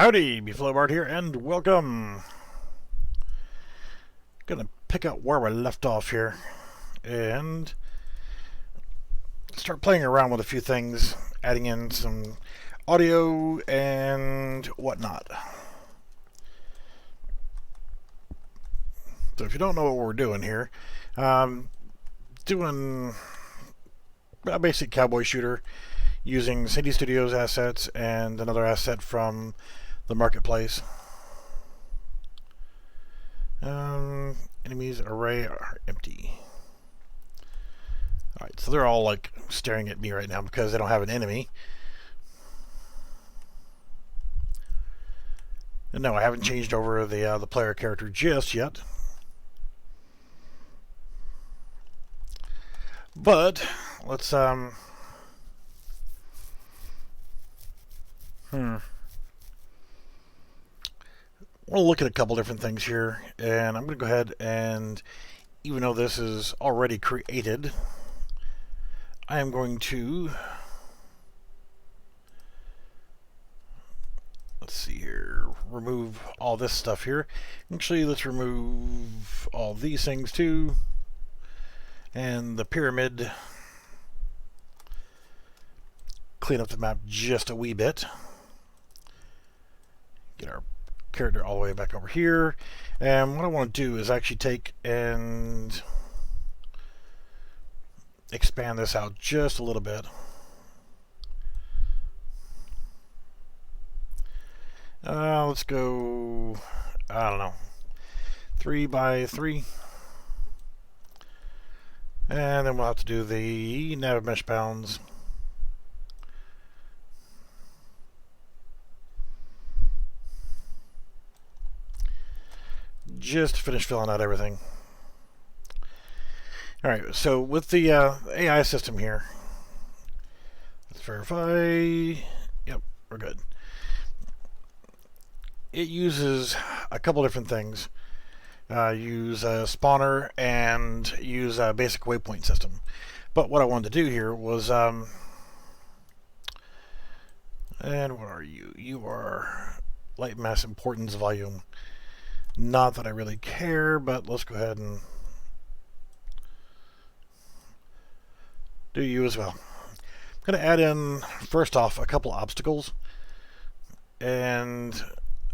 Howdy, Beflowbart here, and welcome. Gonna pick up where we left off here and start playing around with a few things, adding in some audio and whatnot. So if you don't know what we're doing here, doing a basic cowboy shooter using Synty Studios assets and another asset from the marketplace. Enemies array are empty. Alright, so they're all like staring at me right now because they don't have an enemy. And no, I haven't changed over the player character just yet. But let's we'll look at a couple different things here, and I'm going to go ahead and, even though this is already created, I am going to, let's see here, remove all this stuff here. Actually, let's remove all these things too, and the pyramid. Clean up the map just a wee bit. Get our character all the way back over here, and what I want to do is actually take and expand this out just a little bit. Let's go, I don't know, 3 by 3, and then we'll have to do the nav mesh bounds. Just to finish filling out everything. Alright, so with the AI system here, let's verify. Yep, we're good. It uses a couple different things. Use a spawner and use a basic waypoint system. But what I wanted to do here was, and what are you? You are light mass importance volume. Not that I really care, but let's go ahead and do you as well. I'm going to add in, first off, a couple obstacles and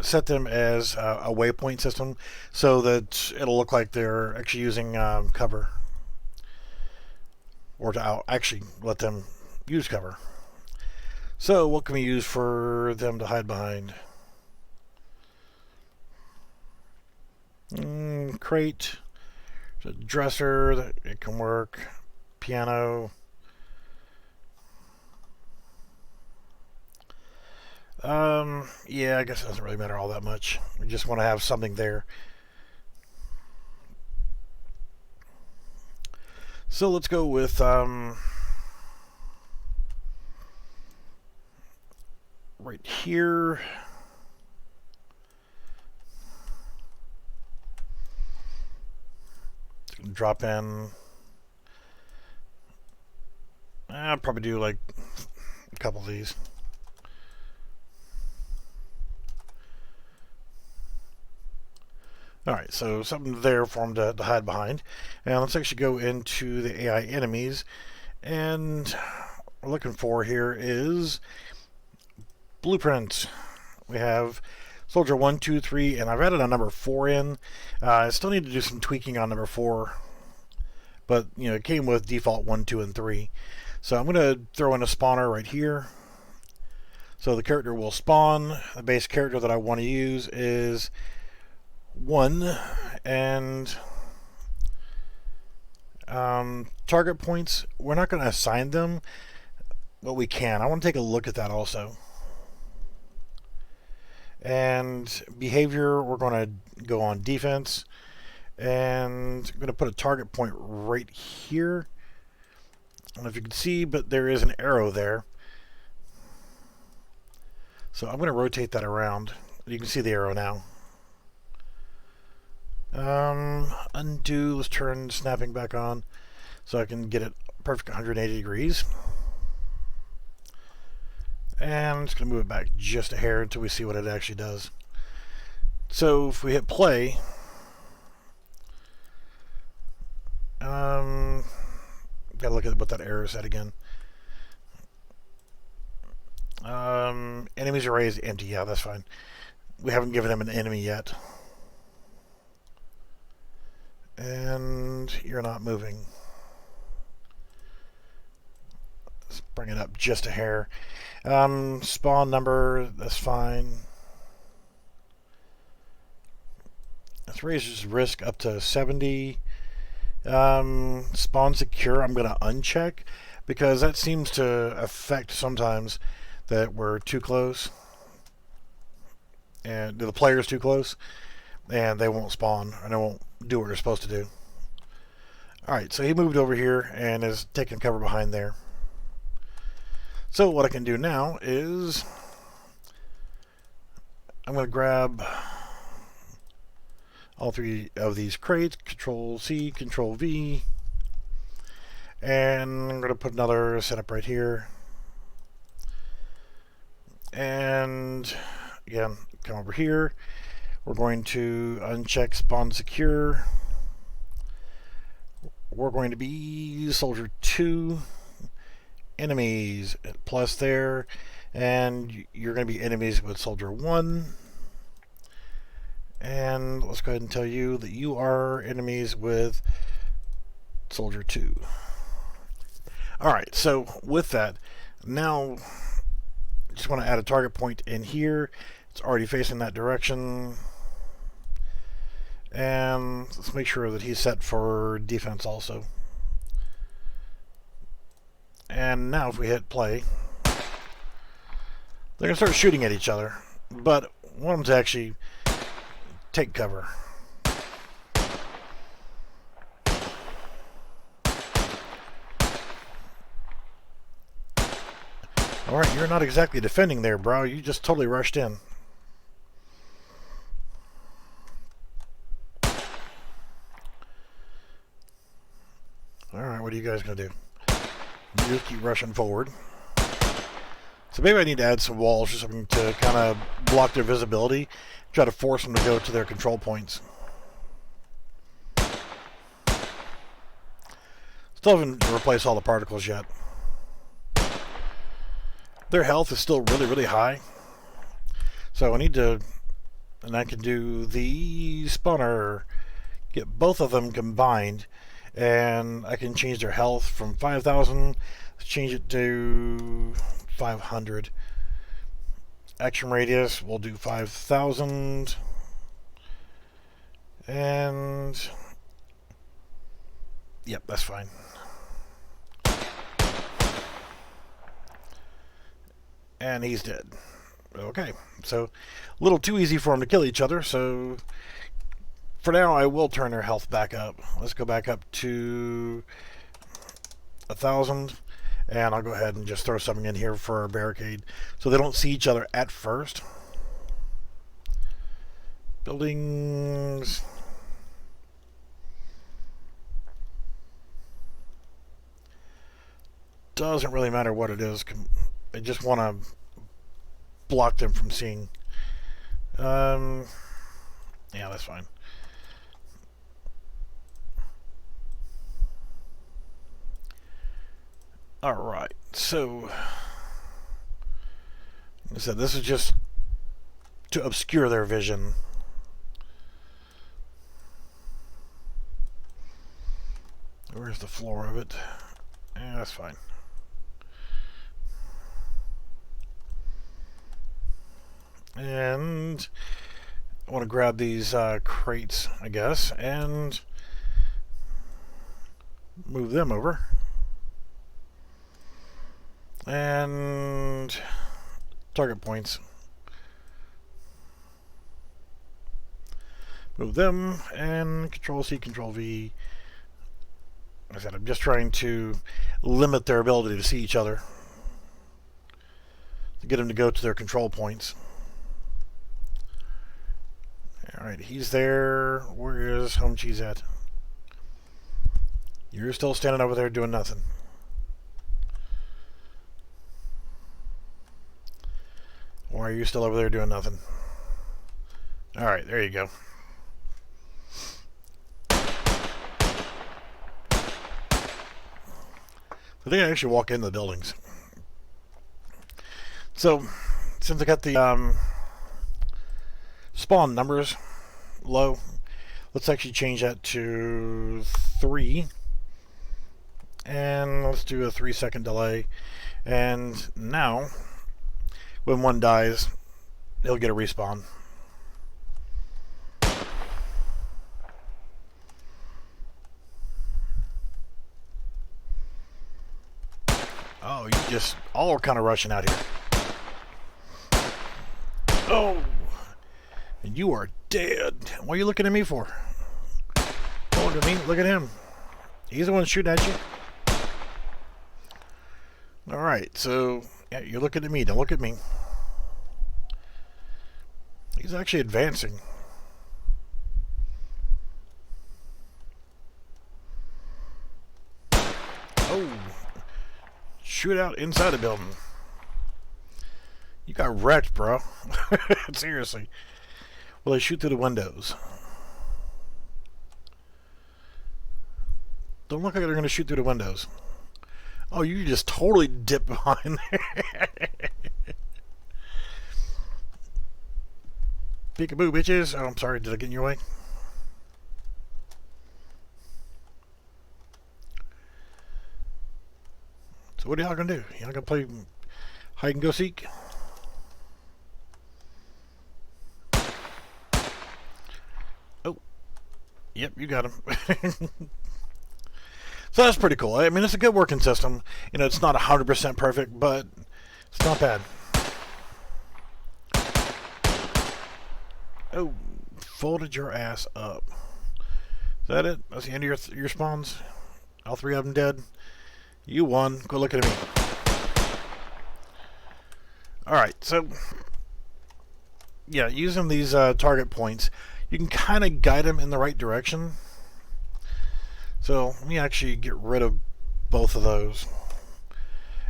set them as a waypoint system so that it'll look like they're actually using cover, or to actually let them use cover. So what can we use for them to hide behind? Crate, a dresser, that it can work, piano. Yeah, I guess it doesn't really matter all that much. We just want to have something there. So let's go with right here. Drop in. I'll probably do like a couple of these. Alright, so something there for them to hide behind. And let's actually go into the AI enemies. And what we're looking for here is blueprints. We have Soldier 1, 2, 3, and I've added a number 4 in. I still need to do some tweaking on number 4, but you know, it came with default 1, 2, and 3. So I'm going to throw in a spawner right here. So the character will spawn. The base character that I want to use is 1, and target points, we're not going to assign them, but we can. I want to take a look at that also. And behavior, we're going to go on defense, and I'm going to put a target point right here. I don't know if you can see, but there is an arrow there. So I'm going to rotate that around. You can see the arrow now. Undo, let's turn snapping back on so I can get it perfect 180 degrees. And I'm just going to move it back just a hair until we see what it actually does. So if we hit play, gotta look at what that error said again. Enemies array is empty. Yeah, that's fine. We haven't given him an enemy yet. And you're not moving. Let's bring it up just a hair. Spawn number, that's fine. Let's raise his risk up to 70. Spawn secure, I'm going to uncheck because that seems to affect sometimes that we're too close and the player's too close and they won't spawn and they won't do what they're supposed to do. Alright, so he moved over here and is taking cover behind there. So what I can do now is I'm going to grab all three of these crates, Control C, Control V, and I'm going to put another setup right here. And again, come over here. We're going to uncheck spawn secure. We're going to be soldier 2 enemies plus there, and you're going to be enemies with soldier 1. And let's go ahead and tell you that you are enemies with soldier 2. Alright, so with that, now just want to add a target point in here. It's already facing that direction. And let's make sure that he's set for defense also. And now if we hit play, they're going to start shooting at each other. But I want them to actually take cover. Alright, you're not exactly defending there, bro. You just totally rushed in. Alright, what are you guys going to do? You just keep rushing forward. So maybe I need to add some walls or something to kind of block their visibility. Try to force them to go to their control points. Still haven't replaced all the particles yet. Their health is still really, really high. So I need to, and I can do the spawner, get both of them combined, and I can change their health from 5,000, change it to 500. Action radius, we'll do 5,000. And yep, that's fine. And he's dead. Okay, so a little too easy for them to kill each other, so for now I will turn their health back up. Let's go back up to 1,000, and I'll go ahead and just throw something in here for a barricade so they don't see each other at first. Buildings. Doesn't really matter what it is. I just want to block them from seeing. Yeah, that's fine. Alright, so like I said, this is just to obscure their vision. Where's the floor of it? Yeah, that's fine. And I want to grab these crates, I guess, and move them over. And target points. Move them, and Control C, Control V. Like I said, I'm just trying to limit their ability to see each other, to get them to go to their control points. Alright, he's there. Where is Home Cheese at? You're still standing over there doing nothing. Or are you still over there doing nothing? Alright, there you go. So they can actually walk in the buildings. So, since I got the spawn numbers low, let's actually change that to 3. And let's do a 3-second delay. And now, when one dies, he'll get a respawn. Oh, you just all are kind of rushing out here. Oh, and you are dead. What are you looking at me for? Don't look at me. Look at him. He's the one shooting at you. All right, so yeah, you're looking at me. Don't look at me. He's actually advancing. Oh, shoot out inside the building. You got wrecked, bro. Seriously. Well, they shoot through the windows. Don't look like they're going to shoot through the windows. Oh, you just totally dip behind there. Peekaboo, bitches. Oh, I'm sorry. Did I get in your way? So what are y'all going to do? Y'all going to play hide and go seek? Oh. Yep, you got him. So that's pretty cool. I mean, it's a good working system. You know, it's not 100% perfect, but it's not bad. Oh, folded your ass up. Is that it? That's the end of your spawns? All 3 of them dead? You won. Go look at me. Alright, so yeah, using these target points, you can kind of guide them in the right direction. So let me actually get rid of both of those.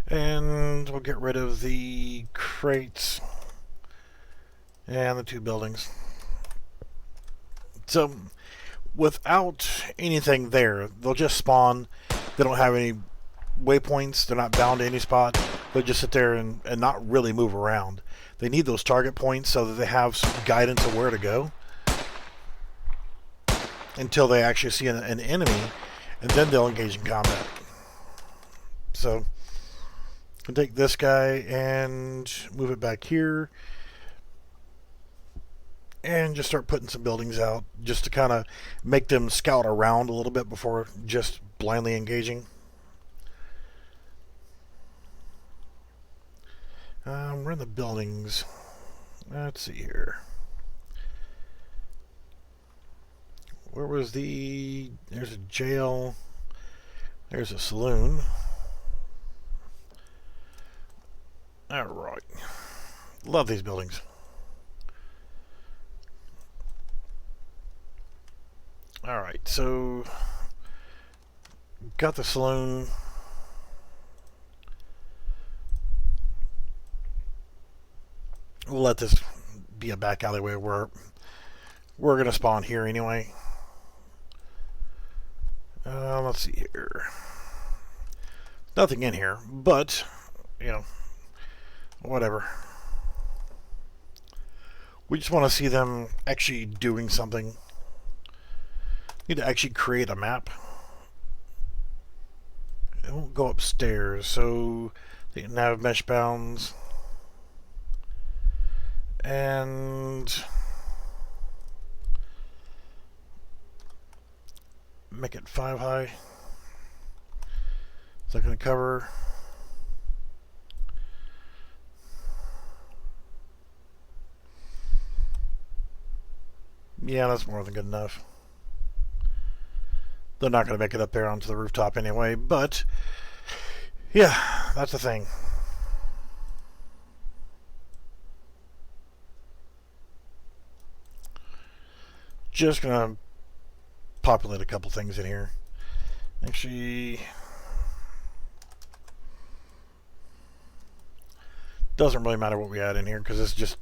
And we'll get rid of the crates and the 2 buildings. So without anything there, they'll just spawn. They don't have any waypoints. They're not bound to any spot. They'll just sit there and not really move around. They need those target points so that they have some guidance of where to go until they actually see an enemy, and then they'll engage in combat. So I'll take this guy and move it back here and just start putting some buildings out just to kind of make them scout around a little bit before just blindly engaging. We're in the buildings. Let's see here. Where was the... There's a jail. There's a saloon. Alright. Love these buildings. Alright, so... Got the saloon. We'll let this be a back alleyway where we're going to spawn here anyway. Let's see here. Nothing in here, but, you know, whatever. We just want to see them actually doing something. Need to actually create a map. It won't go upstairs, so they can have mesh bounds. And make it 5 high. Is that going to cover? Yeah, that's more than good enough. They're not going to make it up there onto the rooftop anyway, but yeah, that's the thing. Just going to populate a couple things in here. Actually, Doesn't really matter what we add in here because it's just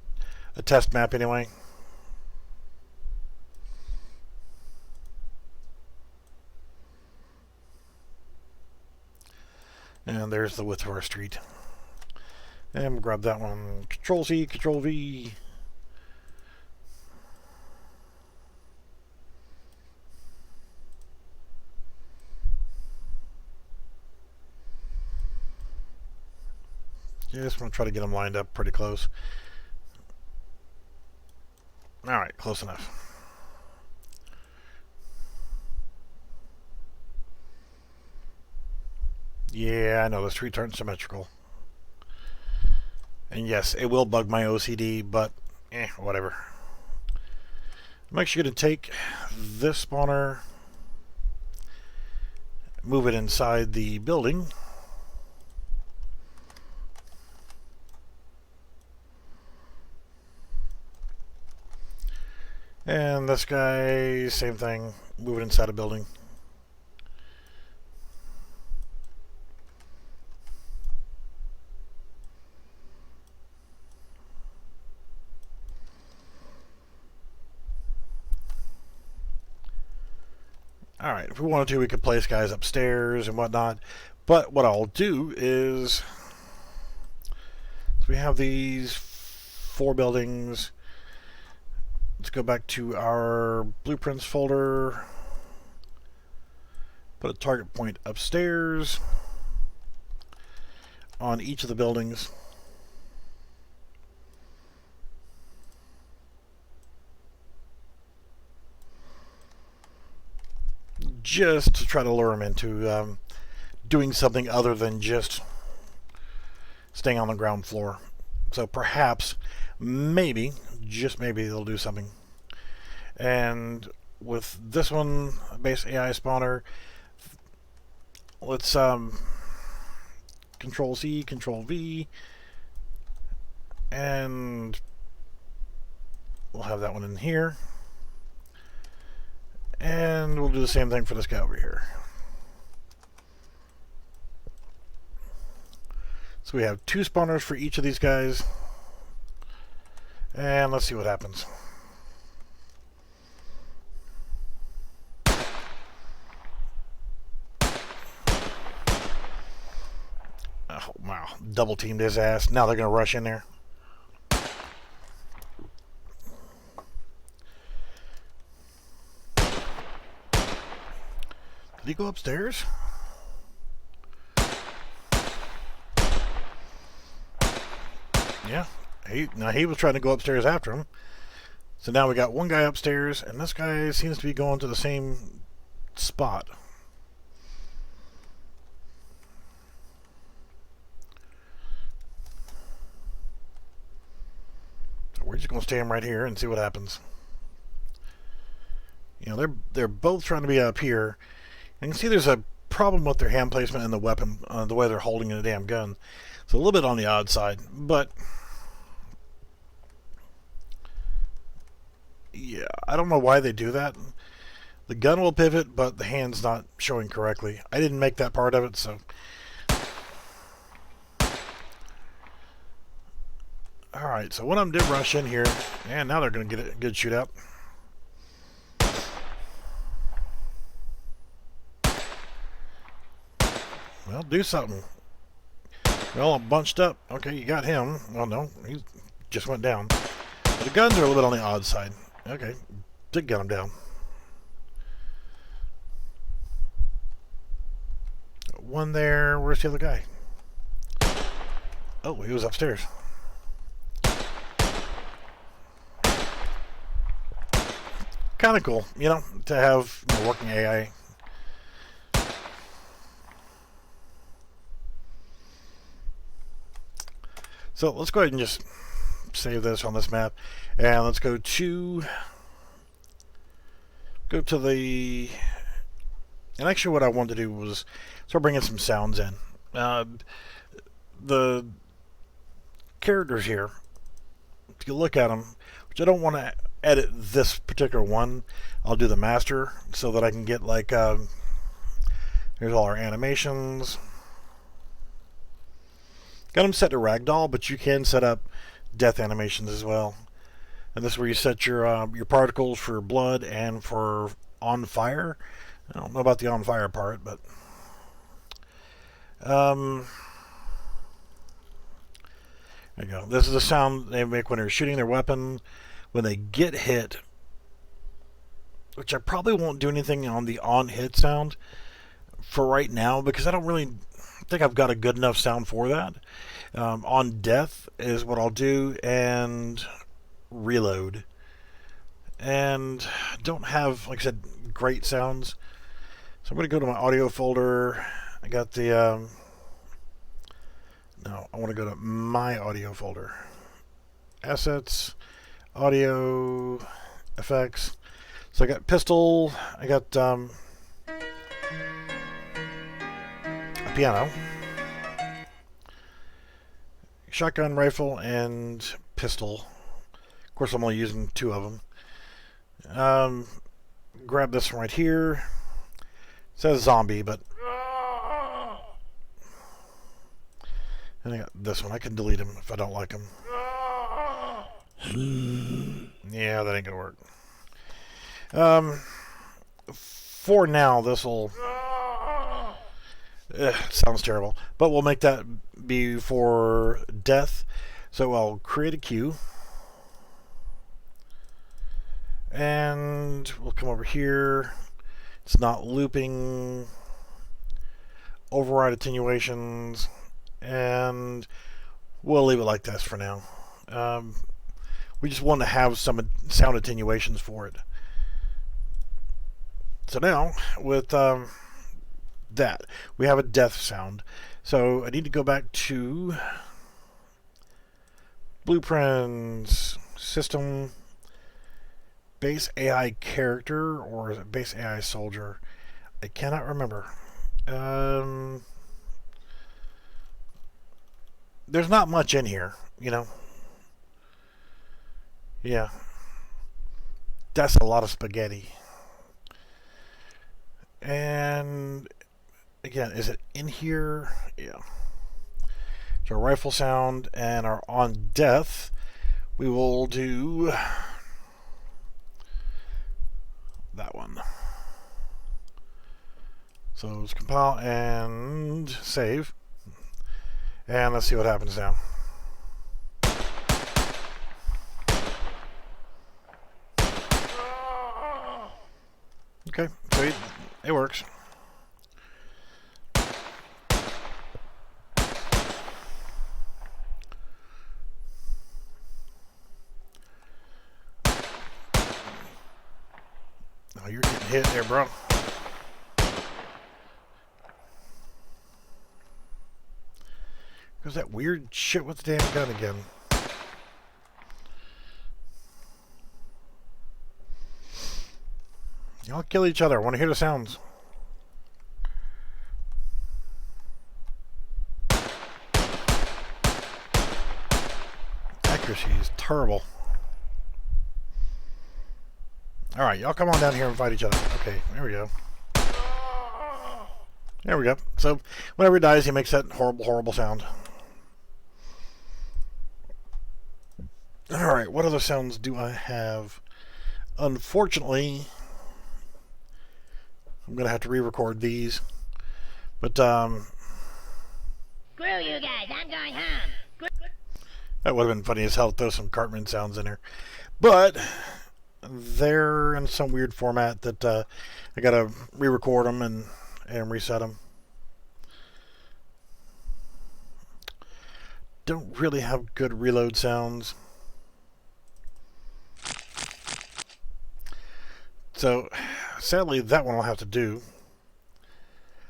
a test map anyway. And there's the width of our street. And we'll grab that one. Control C, Control V. Just want to try to get them lined up pretty close. Alright, close enough. Yeah, I know the streets aren't symmetrical. And yes, it will bug my OCD, but whatever. I'm actually going to take this spawner, move it inside the building. And this guy, same thing, move it inside a building. Alright, if we wanted to, we could place guys upstairs and whatnot. But what I'll do is, so we have these 4 buildings. Let's go back to our blueprints folder. Put a target point upstairs on each of the buildings. Just to try to lure them into doing something other than just staying on the ground floor. So perhaps, maybe, just maybe they'll do something. And with this one, base AI spawner, let's Control C, Control V, and we'll have that one in here. And we'll do the same thing for this guy over here. So we have 2 spawners for each of these guys. And let's see what happens. Oh, wow. Double teamed his ass. Now they're going to rush in there. Did he go upstairs? Yeah. He was trying to go upstairs after him. So now we got one guy upstairs, and this guy seems to be going to the same spot. So we're just going to stay him right here and see what happens. You know, they're both trying to be up here. And you can see there's a problem with their hand placement and the weapon, the way they're holding the damn gun. It's a little bit on the odd side, but yeah, I don't know why they do that. The gun will pivot, but the hand's not showing correctly. I didn't make that part of it, so. Alright, so one of them did rush in here, and now they're going to get a good shootout. Well, do something. Well, I'm bunched up. Okay, you got him. Well, no, he just went down. But the guns are a little bit on the odd side. Okay, did get him down. One there. Where's the other guy? Oh, he was upstairs. Kind of cool, you know, to have working AI. So let's go ahead and just save this on this map, and let's go to the. And actually, what I wanted to do was start bringing some sounds in. The characters here, if you look at them, which I don't want to edit this particular one, I'll do the master so that I can get like here's all our animations. Got them set to ragdoll, but you can set up death animations as well. And this is where you set your particles for blood and for on fire. I don't know about the on fire part, but there you go. This is the sound they make when they're shooting their weapon. When they get hit, which I probably won't do anything on the on hit sound for right now because I don't really think I've got a good enough sound for that. On death is what I'll do, and reload. And don't have, like I said, great sounds. So I'm going to go to my audio folder. I got the, no, I want to go to my audio folder. Assets, audio, effects. So I got pistol, I got a piano, shotgun, rifle, and pistol. Of course, I'm only using 2 of them. Grab this one right here. It says zombie, but and I got this one. I can delete them if I don't like them. Yeah, that ain't gonna work. For now, this'll sounds terrible, but we'll make that be for death. So I'll create a cue, and we'll come over here. It's not looping. Override attenuations, and we'll leave it like this for now. We just want to have some sound attenuations for it. So now, with that, we have a death sound. So I need to go back to Blueprints, System, Base AI Character, or is it Base AI Soldier? I cannot remember. There's not much in here, you know. Yeah. That's a lot of spaghetti. And again, is it in here? Yeah. So our rifle sound and our on death, we will do that one. So let's compile and save. And let's see what happens now. Okay, so it works. Oh, you're getting hit there, bro. There's that weird shit with the damn gun again. Y'all kill each other. I want to hear the sounds. Accuracy is terrible. Alright, y'all come on down here and fight each other. Okay, there we go. There we go. So, whenever he dies, he makes that horrible, horrible sound. Alright, what other sounds do I have? Unfortunately, I'm going to have to re-record these. But, Screw you guys, I'm going home. That would have been funny as hell to throw some Cartman sounds in there. But they're in some weird format that I got to re-record them and reset them. Don't really have good reload sounds. So, sadly, that one I'll have to do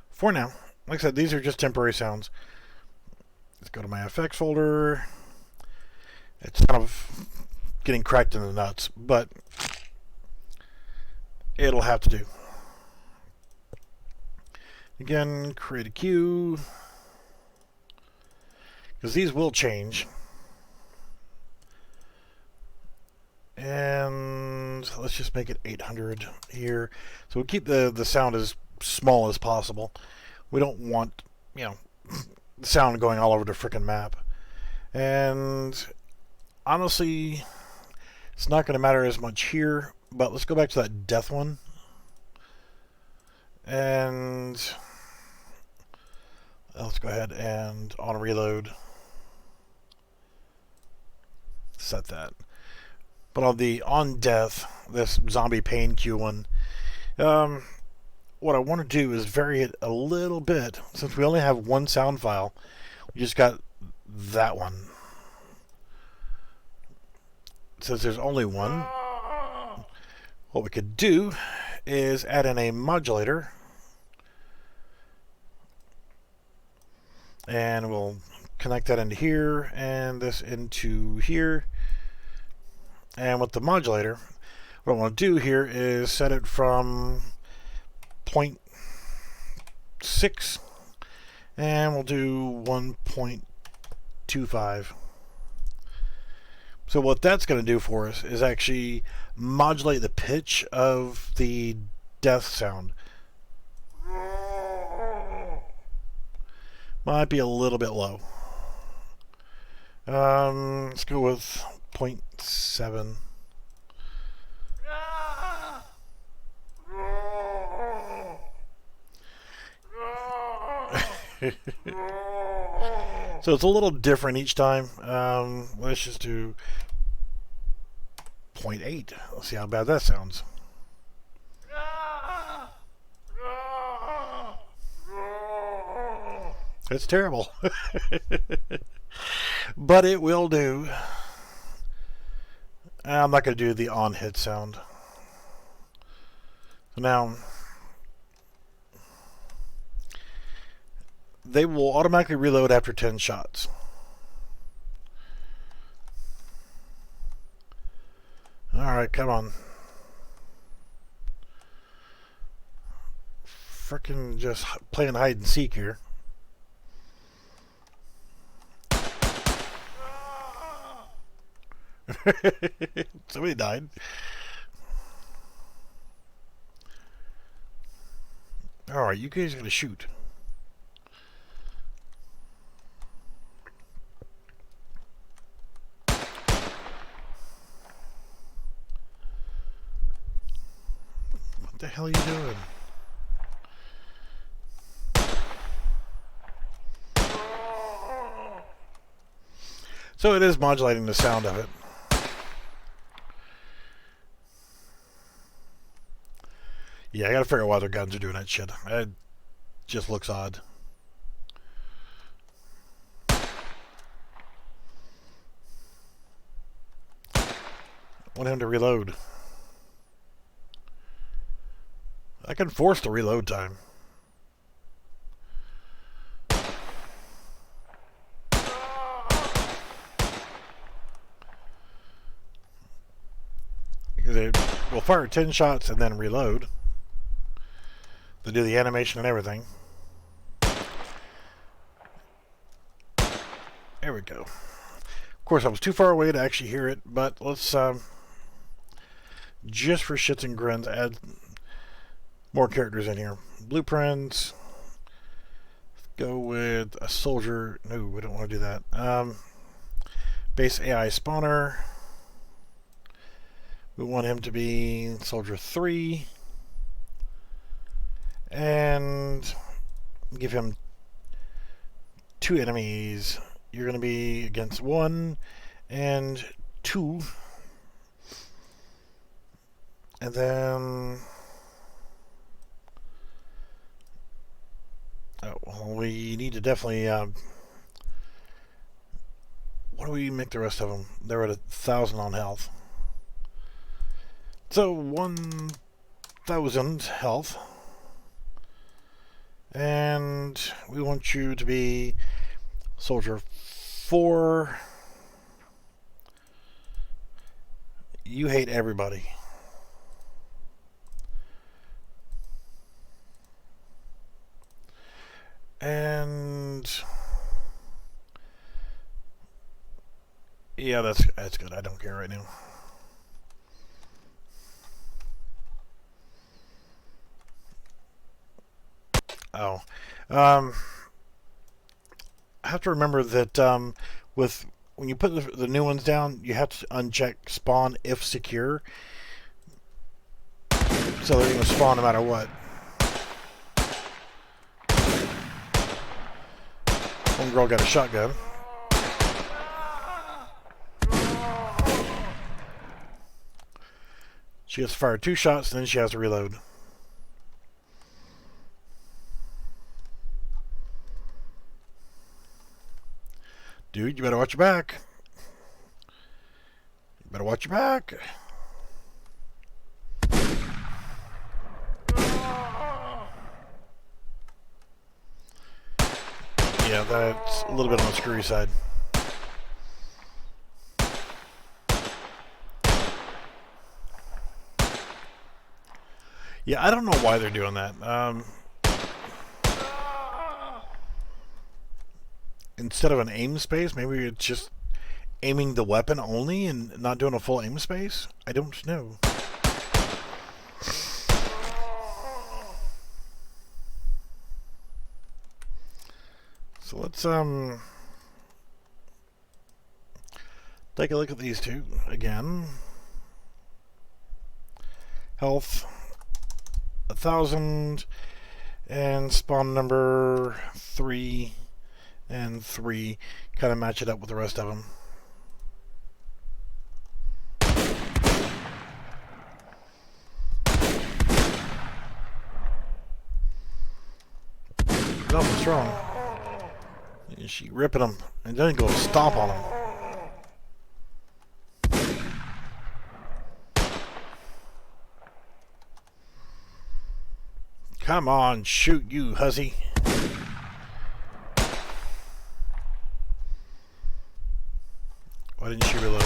for now. Like I said, these are just temporary sounds. Let's go to my effects folder. It's kind of getting cracked in the nuts, but it'll have to do. Again, create a cue, because these will change. And let's just make it 800 here. So we'll keep the sound as small as possible. We don't want, you know, sound going all over the frickin' map. And honestly, it's not going to matter as much here, but let's go back to that death one. And let's go ahead and on reload set that. But on the on death, this zombie pain Q one, what I want to do is vary it a little bit. Since we only have one sound file, we just got that one. Since there's only one, what we could do is add in a modulator, and we'll connect that into here and this into here. And with the modulator, what I want to do here is set it from 0.6 and we'll do 1.25. So what that's going to do for us is actually modulate the pitch of the death sound. Might be a little bit low. Let's go with 0.7. So it's a little different each time. Let's just do 0.8. Let's see how bad that sounds. It's terrible. But it will do. I'm not going to do the on hit sound. So now they will automatically reload after 10 shots. Alright, come on. Frickin' just playing hide and seek here. Somebody died. Alright, you guys are gonna shoot. What the hell are you doing? So it is modulating the sound of it. Yeah, I gotta figure out why their guns are doing that shit. It just looks odd. I want him to reload. I can force the reload time. They will fire 10 shots and then reload. They do the animation and everything. There we go. Of course, I was too far away to actually hear it, but let's, just for shits and grins, add more characters in here. Blueprints. Let's go with a soldier. No, we don't want to do that. Base AI spawner. We want him to be soldier 3. And give him 2 enemies. You're going to be against 1 and 2. And then... oh, well, we need to definitely... what do we make the rest of them? They're at 1,000 on health. So 1,000 health. And we want you to be soldier 4. You hate everybody. And yeah, that's good. I don't care right now. Oh, have to remember that with when you put the new ones down, you have to uncheck spawn if secure, so they're going to spawn no matter what. One girl got a shotgun. She gets fired 2 shots, and then she has to reload. Dude, you better watch your back. You better watch your back. Yeah, that's a little bit on the screwy side. Yeah, I don't know why they're doing that. Instead of an aim space, maybe it's just aiming the weapon only and not doing a full aim space? I don't know. So let's take a look at these two again. Health 1,000 and spawn number 3 and 3. Kind of match it up with the rest of them. Nothing's wrong. And she ripping them and then go stomp on them. Come on, shoot you, hussy. Why didn't she reload?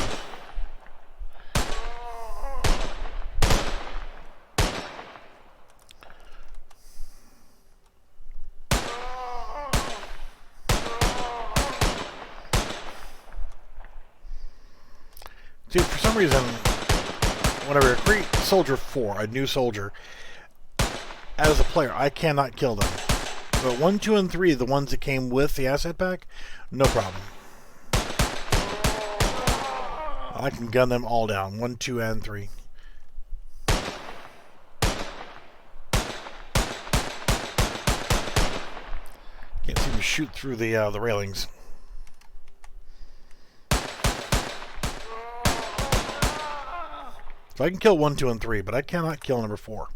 See, for some reason, whenever I create Soldier 4, a new soldier, as a player, I cannot kill them. But 1, 2, and 3, the ones that came with the asset pack, no problem. I can gun them all down. 1, 2, and 3. Can't seem to shoot through the railings. So I can kill 1, 2, and 3, but I cannot kill number 4.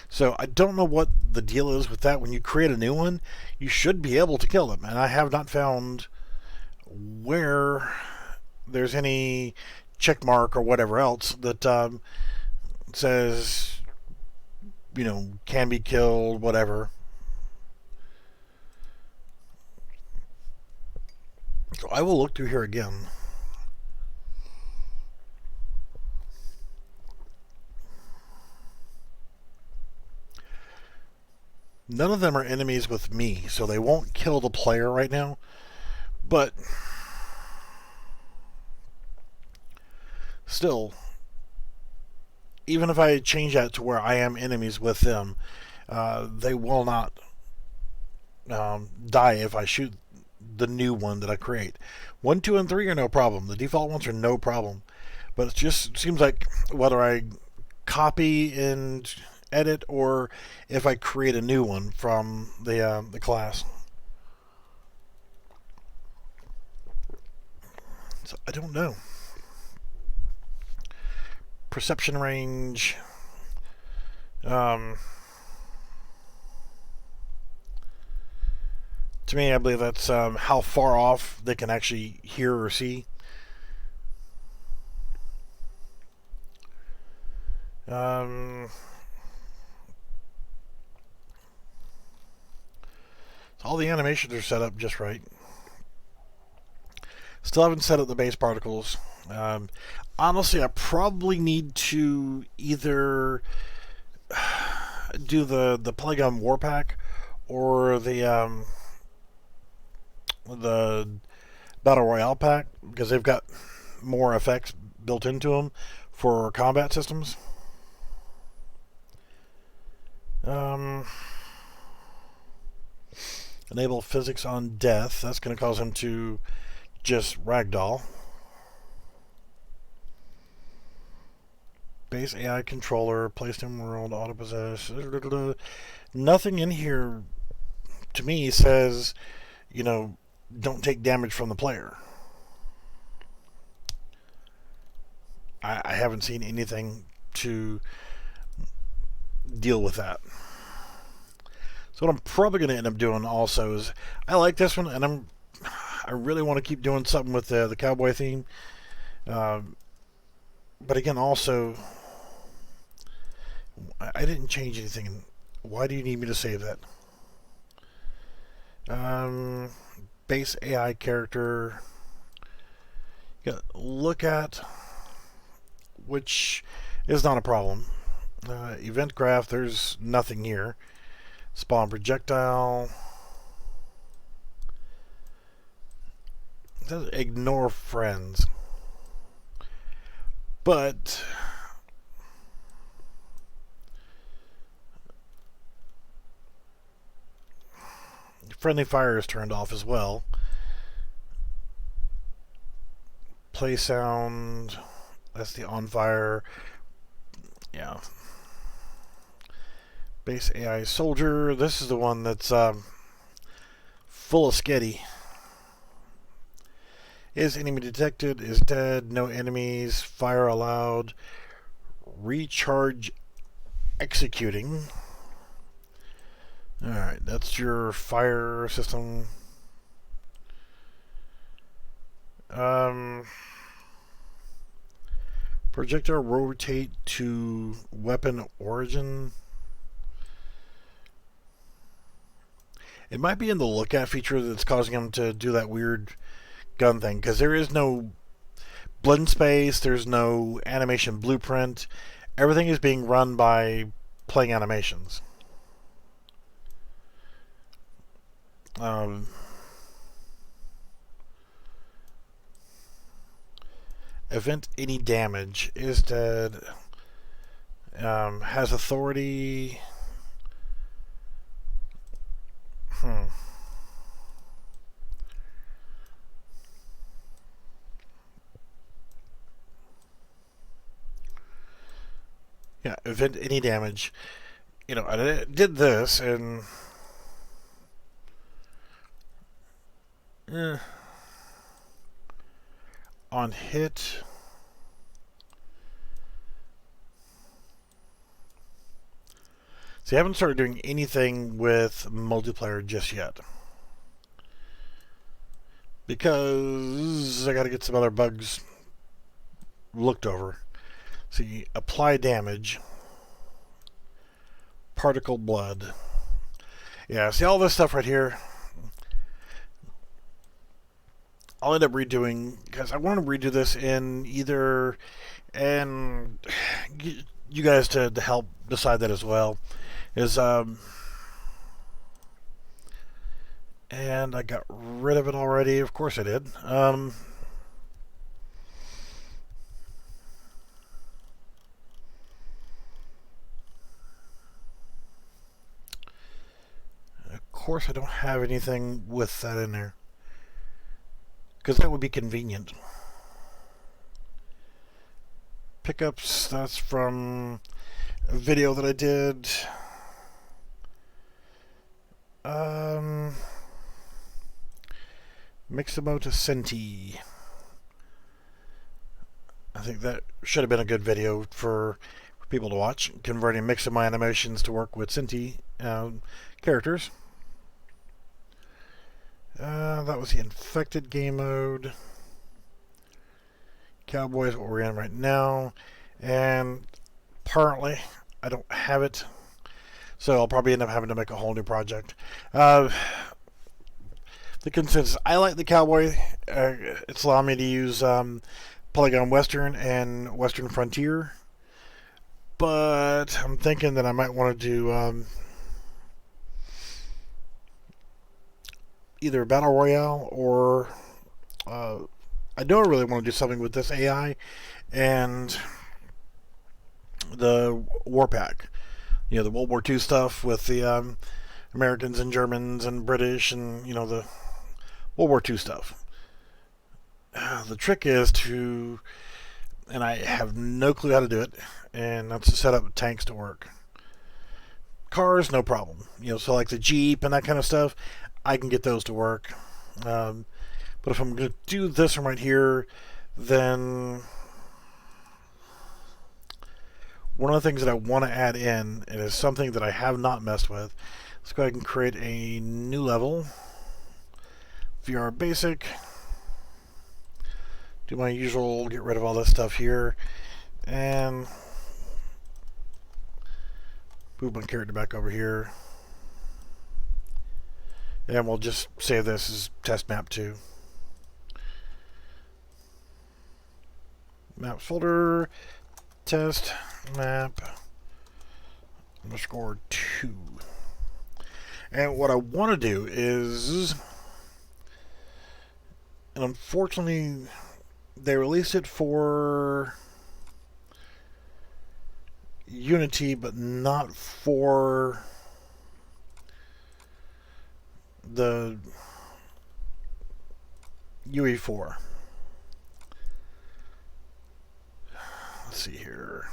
So I don't know what the deal is with that. When you create a new one, you should be able to kill them. And I have not found where there's any check mark or whatever else that says, you know, can be killed, whatever. So I will look through here again. None of them are enemies with me, so they won't kill the player right now. But still, even if I change that to where I am enemies with them, they will not die if I shoot the new one that I create. 1, 2, and 3 are no problem. The default ones are no problem. But it just seems like whether I copy and edit or if I create a new one from the class. So I don't know. Perception range. To me, I believe that's how far off they can actually hear or see. All the animations are set up just right. Still haven't set up the base particles. Honestly, I probably need to either do the Polygon War Pack or the Battle Royale Pack, because they've got more effects built into them for combat systems. Enable physics on death. That's going to cause him to just ragdoll. Base AI controller, placed in world, auto possess. Nothing in here to me says, you know, don't take damage from the player. I haven't seen anything to deal with that. So what I'm probably going to end up doing also is, I like this one, and I really want to keep doing something with the cowboy theme. But again, also, I didn't change anything. Why do you need me to save that? Base AI character. You gotta look at, which is not a problem. Event graph, there's nothing here. Spawn projectile. It says ignore friends. But friendly fire is turned off as well. Play sound, that's the on fire. Yeah. Base AI soldier, this is the one that's full of sketty. Is enemy detected, is dead, no enemies, fire allowed, recharge executing. Alright, that's your fire system. Projectile rotate to weapon origin. It might be in the look at feature that's causing him to do that weird gun thing, because there is no blend space, there's no animation blueprint. Everything is being run by playing animations. Event any damage is dead. Has authority. Yeah, event any damage. You know, I did this and on hit. See, I haven't started doing anything with multiplayer just yet, because I got to get some other bugs looked over. See, apply damage, particle blood. Yeah, see all this stuff right here. I'll end up redoing, because I want to redo this in either, and you guys to help decide that as well. Is and I got rid of it already. Of course I did. Of course I don't have anything with that in there, because that would be convenient. Pickups, that's from a video that I did. Mixamo to Synty. I think that should have been a good video for people to watch. Converting Mixamo animations to work with Synty characters. That was the infected game mode. Cowboy is what we're in right now. And apparently I don't have it, so I'll probably end up having to make a whole new project. The consensus, I like the Cowboy. It's allowing me to use Polygon Western and Western Frontier, but I'm thinking that I might want to do either Battle Royale or I don't really want to do something with this AI and the War Pack. You know, the World War II stuff with the Americans and Germans and British and, you know, the World War II stuff. The trick is to, and I have no clue how to do it, and that's to set up tanks to work. Cars, no problem. You know, so like the Jeep and that kind of stuff, I can get those to work. But if I'm going to do this one right here, then one of the things that I want to add in, and is something that I have not messed with, let's go ahead and create a new level. VR Basic. Do my usual, get rid of all this stuff here, and move my character back over here. And we'll just save this as test map 2. Map folder, test map _2. And what I want to do is, and unfortunately they released it for Unity but not for the UE4. Let's see here.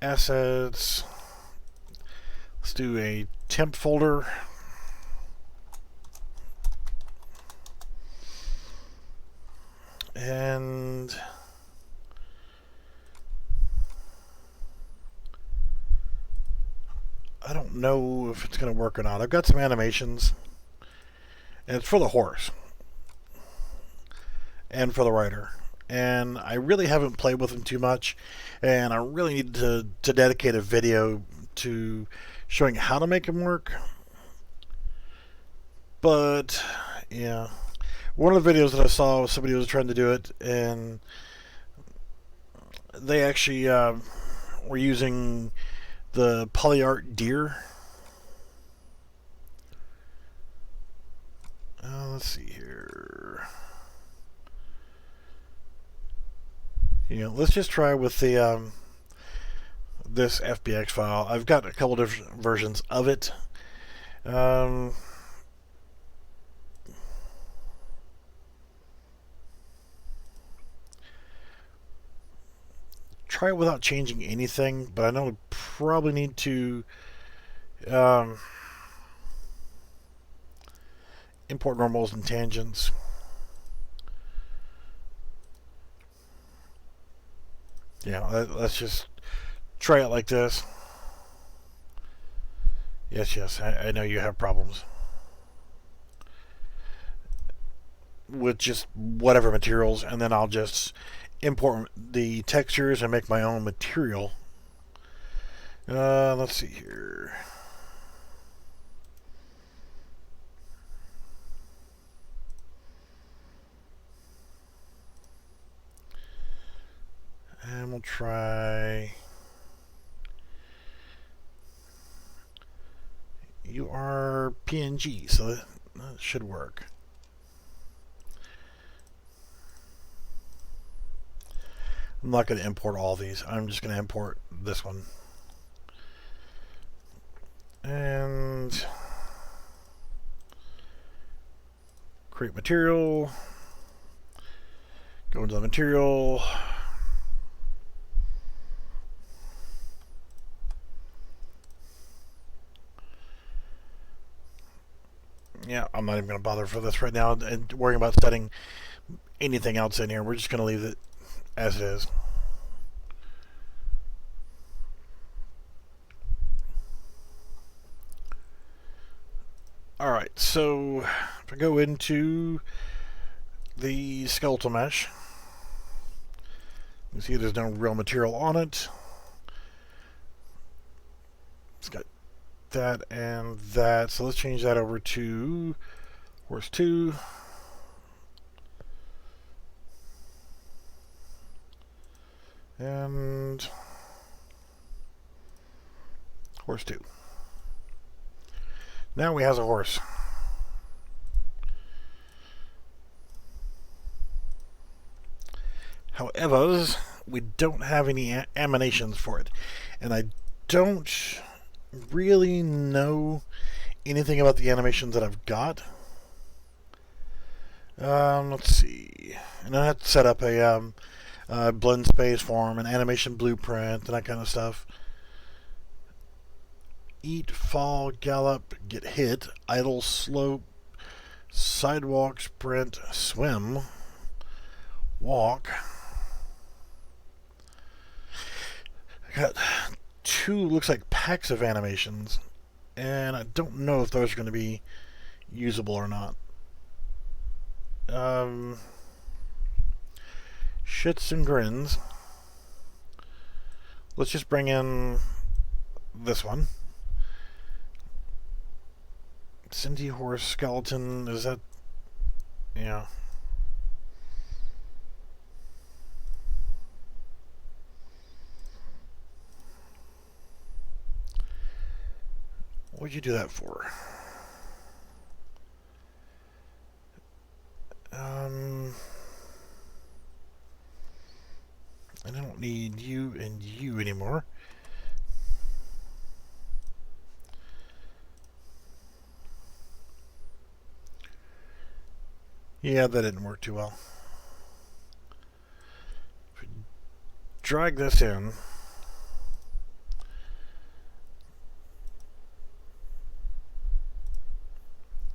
Assets. Let's do a temp folder. And I don't know if it's going to work or not. I've got some animations, and it's for the horse and for the rider. And I really haven't played with them too much, and I really need to dedicate a video to showing how to make them work. But yeah, one of the videos that I saw was somebody was trying to do it, and they actually were using the polyart deer. Let's see here. You know, let's just try with the this FBX file. I've got a couple different versions of it. Try it without changing anything, but I know we probably need to import normals and tangents. Yeah, let's just try it like this. Yes, I know you have problems with just whatever materials, and then I'll just import the textures and make my own material. Let's see here. And we'll try. You are PNG, so that should work. I'm not going to import all these. I'm just going to import this one. And create material. Go into the material. Yeah, I'm not even going to bother for this right now and worrying about setting anything else in here. We're just going to leave it as it is. Alright, so if I go into the skeletal mesh, you see there's no real material on it. It's got that and that, so let's change that over to horse 2. And horse 2. Now we have a horse. However, we don't have any emanations for it. And I don't really know anything about the animations that I've got. Let's see. And I have to set up a blend space form, an animation blueprint, and that kind of stuff. Eat, fall, gallop, get hit, idle, slope, sidewalk, sprint, swim, walk. I got two, looks like packs of animations, and I don't know if those are going to be usable or not. Shits and grins. Let's just bring in this one. Synty horse skeleton, is that... yeah. What'd you do that for? I don't need you and you anymore. Yeah, that didn't work too well. If we drag this in,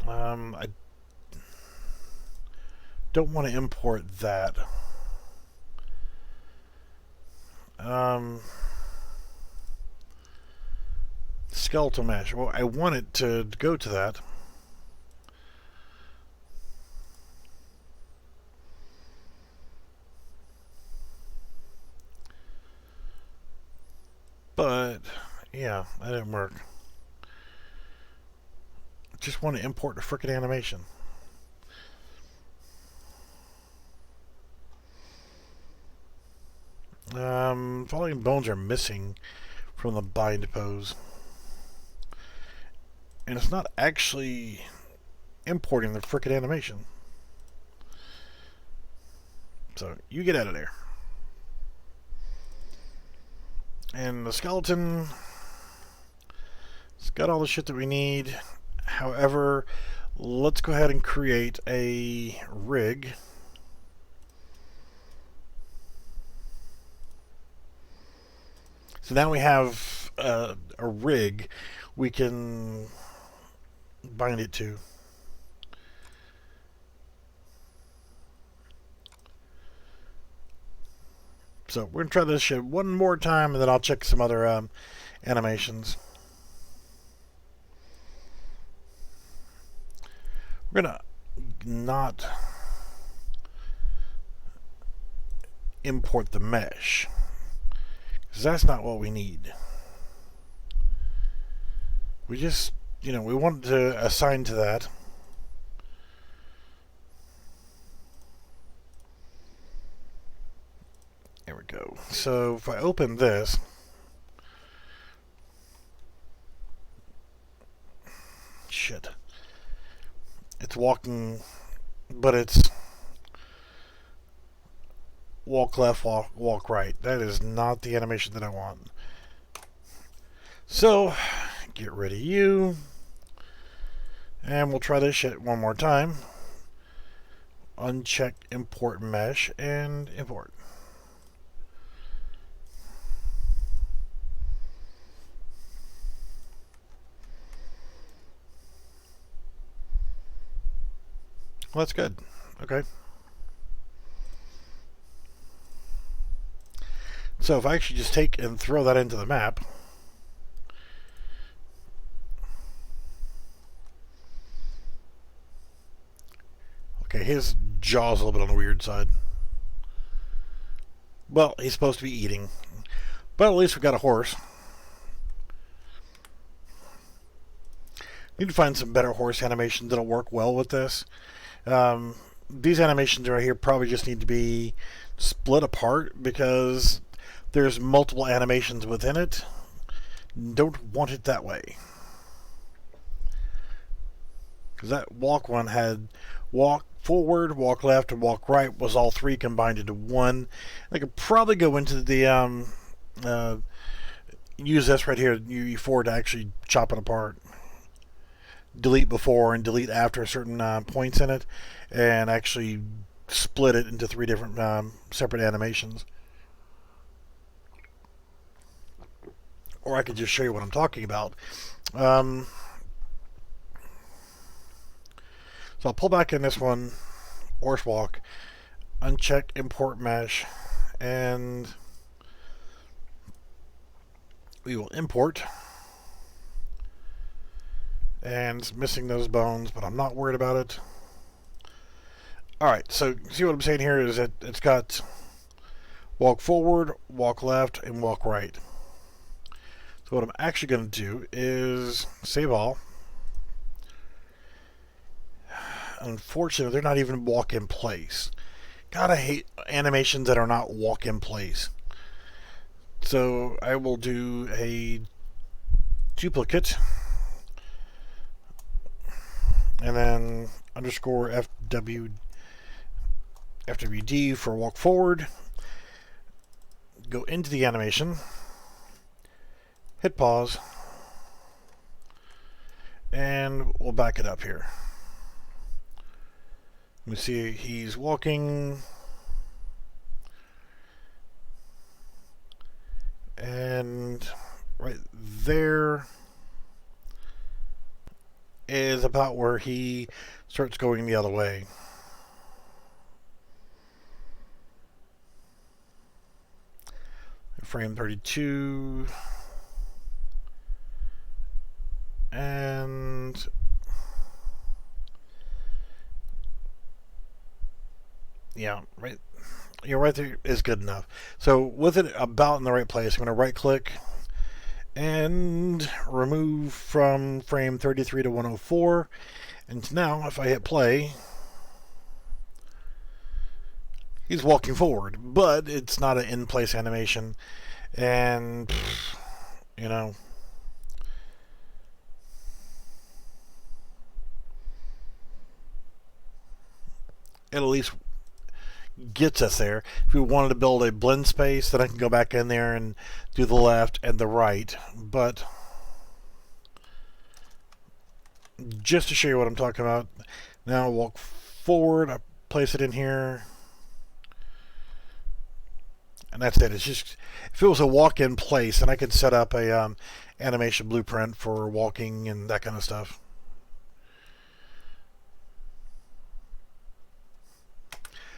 I don't want to import that. Skeletal mesh. Well, I want it to go to that. But, yeah, that didn't work. Just want to import the frickin' animation. Following bones are missing from the bind pose. And it's not actually importing the frickin' animation. So, you get out of there. And the skeleton, it's got all the shit that we need. However, let's go ahead and create a rig. So now we have a rig we can bind it to. So we're going to try this shit one more time, and then I'll check some other animations. We're going to not import the mesh, because that's not what we need. We just, we want to assign to that. There we go. So if I open this, shit, it's walking, but it's walk left, walk right. That is not the animation that I want. So get rid of you, and we'll try this shit one more time. Uncheck import mesh and import. Well, that's good. Okay. So if I actually just take and throw that into the map, okay, his jaw's a little bit on the weird side. Well, he's supposed to be eating, but at least we got a horse. Need to find some better horse animations that'll work well with this. These animations right here probably just need to be split apart because there's multiple animations within it. Don't want it that way. Because that walk one had walk forward, walk left, and walk right was all three combined into one. I could probably go into the use this right here, UE4, to actually chop it apart. Delete before and delete after certain points in it, and actually split it into 3 different separate animations. Or I could just show you what I'm talking about. So I'll pull back in this one, horse walk, uncheck import mesh, and we will import. And it's missing those bones, but I'm not worried about it. Alright, so see what I'm saying here is that it's got walk forward, walk left, and walk right. So what I'm actually going to do is save all. Unfortunately, they're not even walk in place. God, I hate animations that are not walk in place. So I will do a duplicate, and then underscore FWD for walk forward. Go into the animation, hit pause, and we'll back it up here. We see he's walking, and right there is about where he starts going the other way. Frame 32, and yeah, right there is good enough. So with it about in the right place, I'm going to right click and remove from frame 33 to 104. And now if I hit play, he's walking forward, but it's not an in-place animation. And, you know, it at least gets us there. If we wanted to build a blend space, then I can go back in there and do the left and the right. But just to show you what I'm talking about, now walk forward, I place it in here, and that's it. It's just, if it was a walk-in place, then I could set up a animation blueprint for walking and that kind of stuff.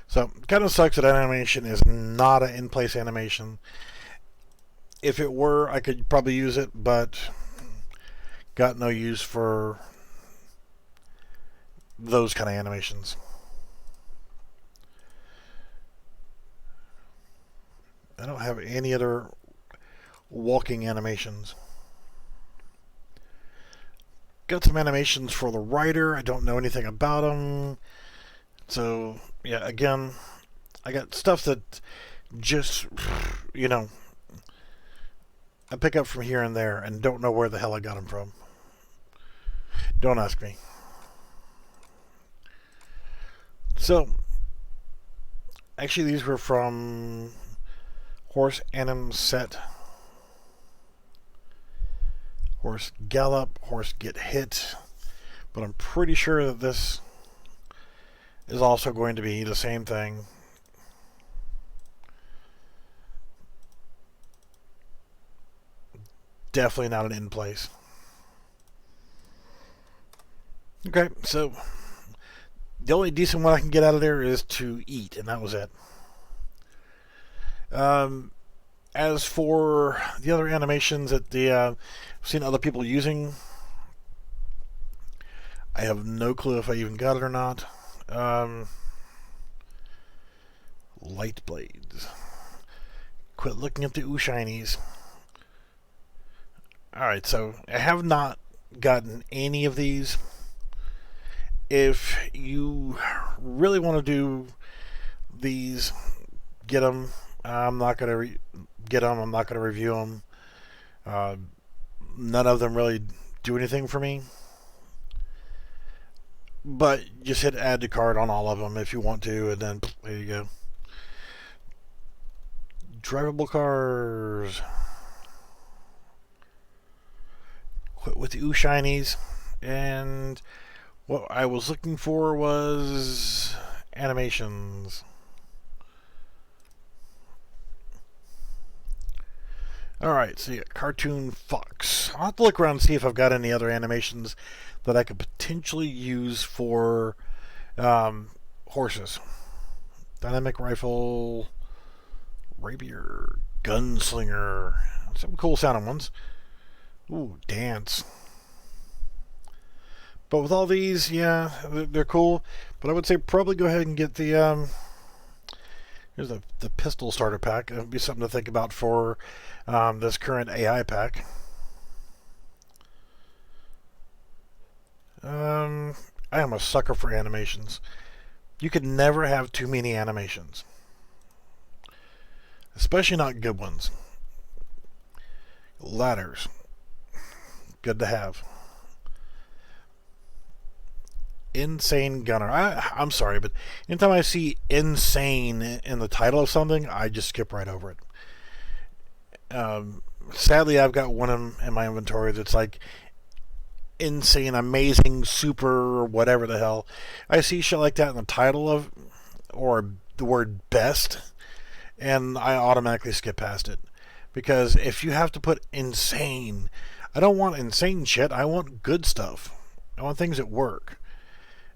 So it kind of sucks that animation is not an in-place animation. If it were, I could probably use it, but got no use for those kind of animations. I don't have any other walking animations. Got some animations for the writer. I don't know anything about them. So, yeah, again, I got stuff that just, you know, I pick up from here and there and don't know where the hell I got them from. Don't ask me. So, actually, these were from Horse Anim Set, Horse Gallop, Horse Get Hit, but I'm pretty sure that this is also going to be the same thing. Definitely not an in place. Okay, so the only decent one I can get out of there is to eat, and that was it. As for the other animations that I've seen other people using, I have no clue if I even got it or not. Light blades. Quit looking at the ooh shinies. Alright, so I have not gotten any of these. If you really want to do these, get them. I'm not going to get them. I'm not going to review them. None of them really do anything for me. But just hit add to cart on all of them if you want to, and then there you go. Drivable cars. with the ooh shinies, and what I was looking for was animations. Alright, so you got Cartoon Fox. I'll have to look around and see if I've got any other animations that I could potentially use for horses. Dynamic Rifle, Rapier, Gunslinger. Some cool sounding ones. Ooh, Dance. But with all these, yeah, they're cool. But I would say probably go ahead and get the here's the pistol starter pack. It would be something to think about for this current AI pack. I am a sucker for animations. You can never have too many animations, especially not good ones. Ladders, good to have. Insane Gunner. I'm sorry, but anytime I see insane in the title of something, I just skip right over it. Sadly, I've got one in my inventory that's like insane, amazing, super, or whatever the hell. I see shit like that in the title of, or the word best, and I automatically skip past it. Because if you have to put insane, I don't want insane shit. I want good stuff. I want things that work.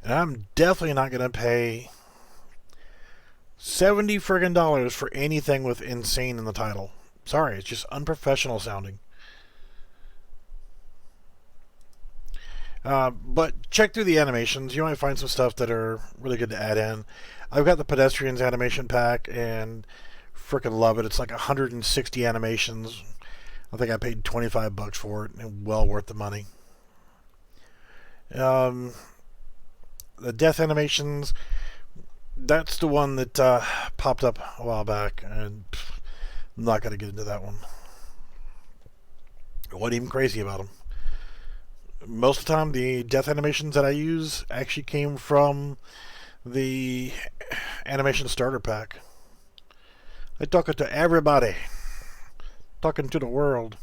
And I'm definitely not going to pay $70 friggin' for anything with insane in the title. Sorry, it's just unprofessional sounding. But check through the animations. You might find some stuff that are really good to add in. I've got the Pedestrians animation pack and freaking love it. It's like 160 animations. I think I paid $25 for it, and well worth the money. The death animations, that's the one that popped up a while back, and I'm not going to get into that one. I wasn't even crazy about them. Most of the time, the death animations that I use actually came from the animation starter pack. I talk it to everybody, talking to the world.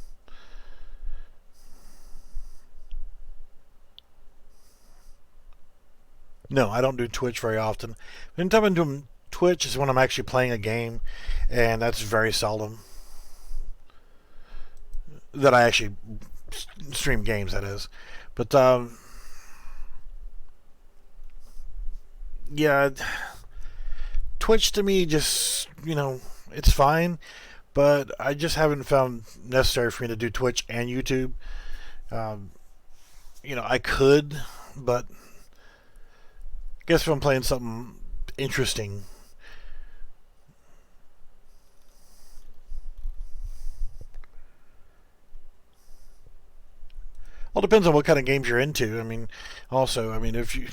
No, I don't do Twitch very often. Anytime I'm doing Twitch is when I'm actually playing a game, and that's very seldom that I actually stream games, that is. But yeah, Twitch to me just, it's fine, but I just haven't found necessary for me to do Twitch and YouTube. I could, but I guess if I'm playing something interesting. Well, it depends on what kind of games you're into. If you,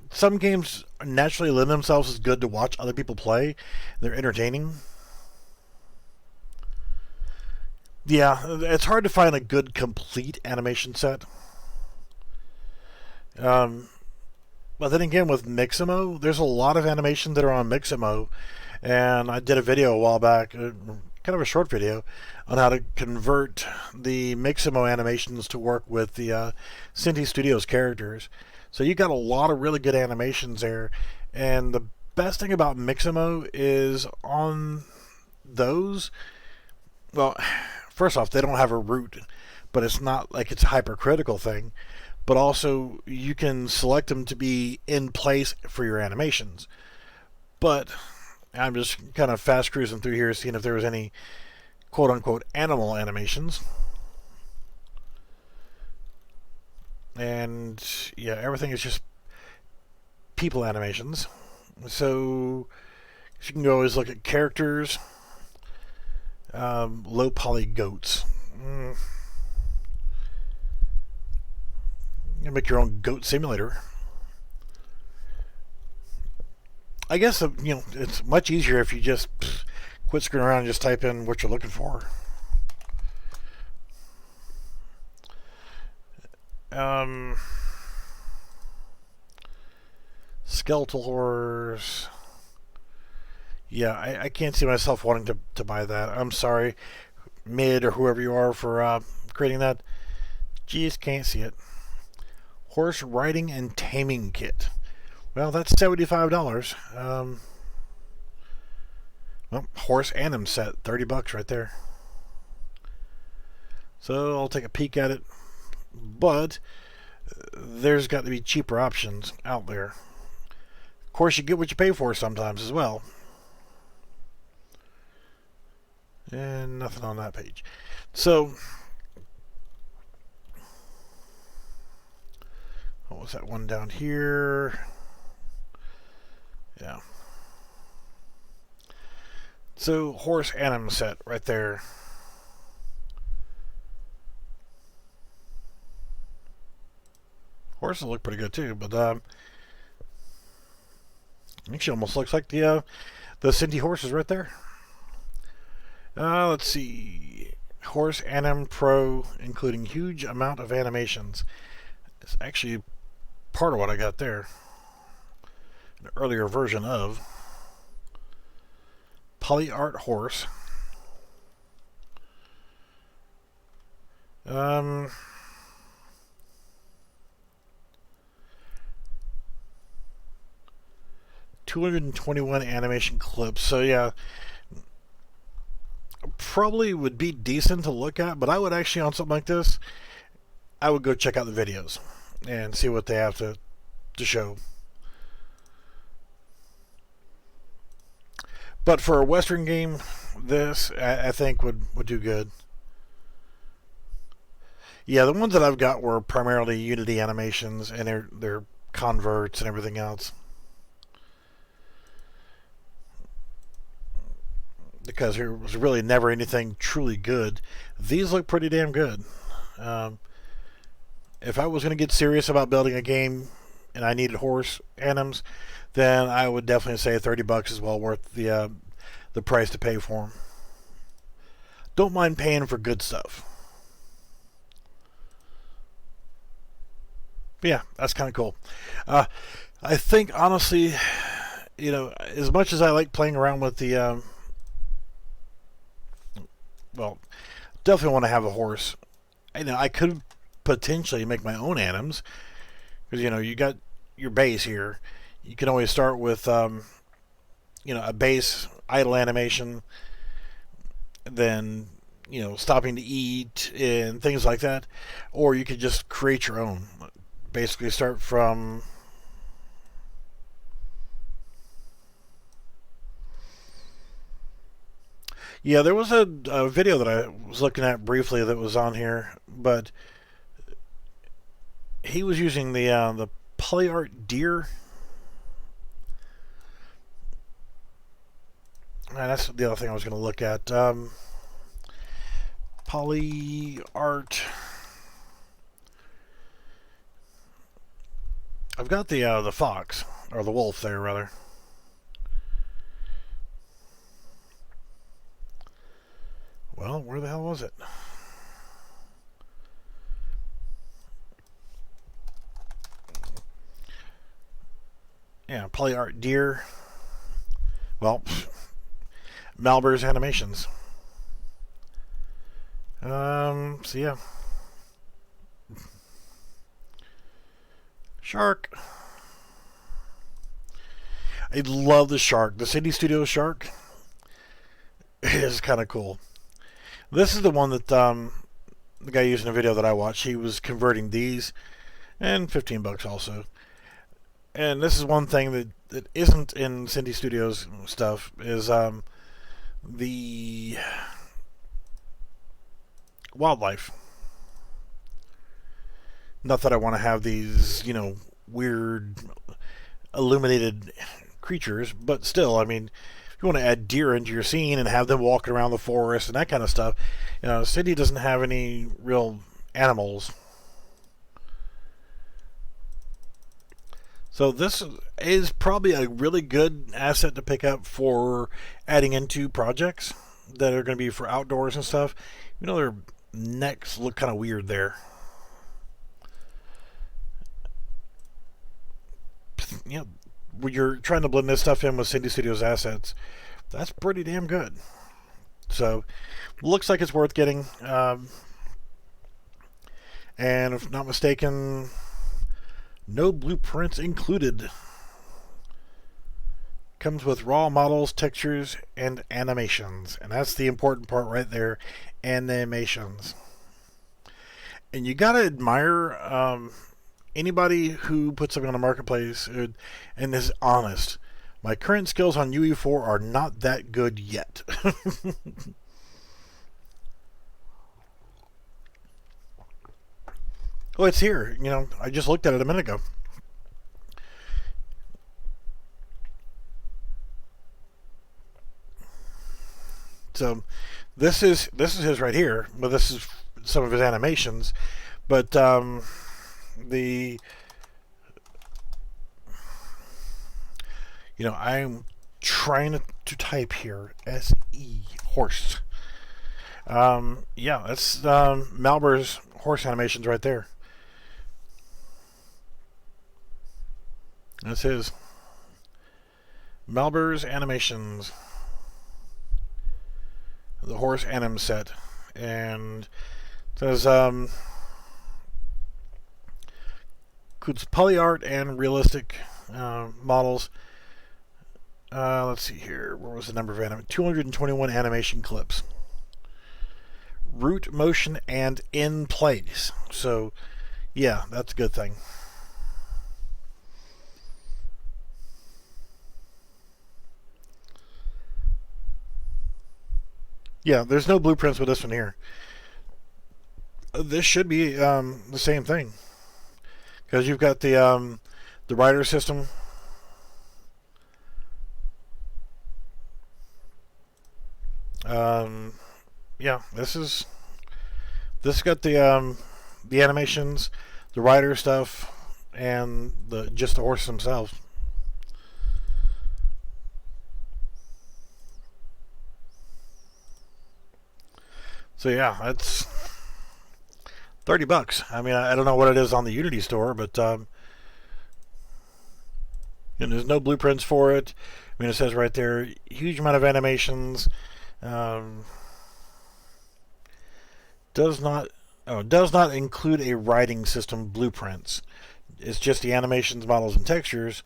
some games naturally lend themselves as good to watch other people play. They're entertaining. Yeah, it's hard to find a good complete animation set. But then again, with Mixamo, there's a lot of animations that are on Mixamo, and I did a video a while back, kind of a short video, on how to convert the Mixamo animations to work with the Synty Studios characters. So you got a lot of really good animations there, and the best thing about Mixamo is on those, well, first off, they don't have a root, but it's not like it's a hypercritical thing. But also, you can select them to be in place for your animations. But I'm just kind of fast cruising through here, seeing if there was any quote-unquote animal animations. And yeah, everything is just people animations. So you can always look at characters, low poly goats. You can make your own goat simulator. I guess it's much easier if you just quit screwing around and just type in what you're looking for. Skeletal horrors. Yeah, I can't see myself wanting to buy that. I'm sorry, Mid or whoever you are, for creating that. Geez, can't see it. Horse riding and taming kit. Well, that's $75. Well, horse anim set, $30 right there. So I'll take a peek at it. But there's got to be cheaper options out there. Of course, you get what you pay for sometimes as well. And nothing on that page. So, what was that one down here? Yeah. So, horse anim set right there. Horses look pretty good too, but actually almost looks like the Synty horses right there. Let's see. Horse Anim Pro, including huge amount of animations. It's actually part of what I got there. An earlier version of Poly Art Horse. $221 animation clips. So yeah, probably would be decent to look at, but I would actually, on something like this, I would go check out the videos and see what they have to show. But for a Western game, this I think would do good. Yeah, the ones that I've got were primarily Unity animations, and they're converts and everything else. Because there was really never anything truly good. These look pretty damn good. If I was going to get serious about building a game and I needed horse anims, then I would definitely say $30 is well worth the price to pay for them. Don't mind paying for good stuff. But yeah, that's kind of cool. I think honestly, you know, as much as I like playing around with the well, definitely want to have a horse. You know, I could potentially make my own anims, because you know, you got your base here. You can always start with you know, a base idle animation, then you know, stopping to eat and things like that, or you could just create your own. Basically, start from yeah, there was a video that I was looking at briefly that was on here, but he was using the PolyArt deer. And that's the other thing I was going to look at. PolyArt. I've got the fox, or the wolf there rather. Well, where the hell was it? Yeah, PolyArt deer. Well, Malber's animations. So yeah. Shark. I love the shark. The Synty Studios shark is kind of cool. This is the one that the guy using a video that I watched. He was converting these, and $15 also. And this is one thing that isn't in Synty Studios stuff is the wildlife. Not that I want to have these, you know, weird illuminated creatures, but still, I mean, if you want to add deer into your scene and have them walking around the forest and that kind of stuff, you know, Synty doesn't have any real animals. So this is probably a really good asset to pick up for adding into projects that are going to be for outdoors and stuff. You know, their necks look kind of weird there. You know, when you're trying to blend this stuff in with Synty Studios Assets, that's pretty damn good. So, looks like it's worth getting. And if not mistaken, no blueprints included. Comes with raw models, textures, and animations. And that's the important part right there, animations. And you gotta admire anybody who puts something on the marketplace and is honest. My current skills on UE4 are not that good yet. Oh, it's here. You know, I just looked at it a minute ago. So this is his right here. Well, this is some of his animations, but the I'm trying to type here SE horse. Yeah, that's Malber's horse animations right there. That's his Malber's animations. The horse anim set, and it says includes poly art and realistic models. Let's see here. Where was the number of 221 animation clips. Root motion and in place. So, yeah, that's a good thing. Yeah, there's no blueprints with this one here. This should be the same thing, because you've got the rider system. Yeah, this got the animations, the rider stuff, and just the horse themselves. So yeah, that's $30. I mean, I don't know what it is on the Unity store, but and there's no blueprints for it. I mean, it says right there, huge amount of animations. Does not include a writing system blueprints. It's just the animations, models, and textures.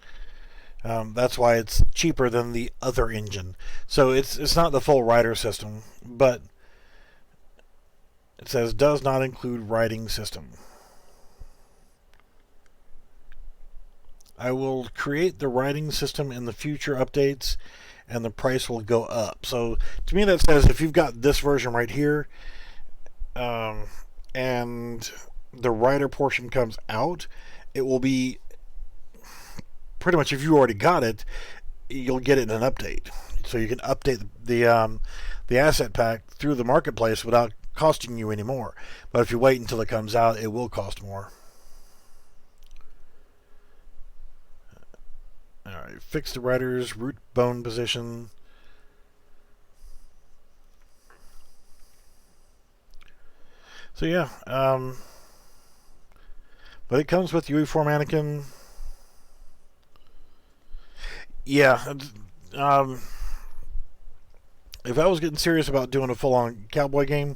That's why it's cheaper than the other engine. So it's not the full writer system, but it says does not include writing system. I will create the writing system in the future updates, and the price will go up. So to me, that says if you've got this version right here, and the writer portion comes out, it will be pretty much, if you already got it, you'll get it in an update. So you can update the asset pack through the marketplace without costing you any more. But if you wait until it comes out, it will cost more. Alright, fix the rider's root bone position. So yeah, but it comes with UE4 mannequin. Yeah, if I was getting serious about doing a full-on Cowboy game,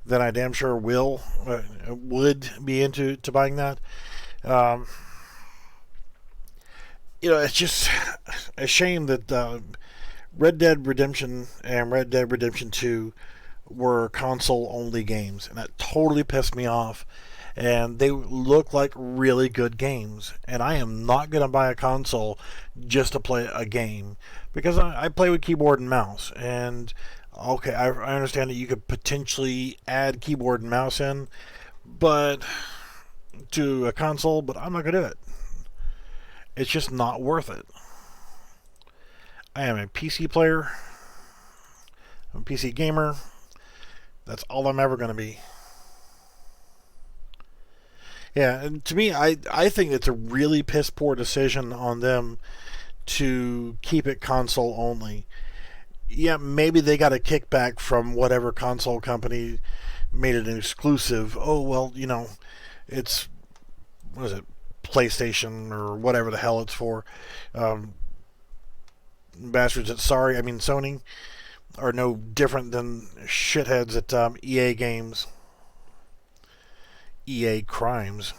then I damn sure would be into buying that. It's just a shame that Red Dead Redemption and Red Dead Redemption 2 were console-only games, and that totally pissed me off. And they look like really good games, and I am not going to buy a console just to play a game, because I play with keyboard and mouse. And okay, I understand that you could potentially add keyboard and mouse in, but to a console, but I'm not going to do it. It's just not worth it. I am a PC player. I'm a PC gamer. That's all I'm ever going to be. Yeah, and to me, I think it's a really piss poor decision on them to keep it console only. Yeah, maybe they got a kickback from whatever console company made it an exclusive. Oh, well, it's, what is it, PlayStation or whatever the hell it's for. Bastards at Sony are no different than shitheads at EA Games. EA crimes.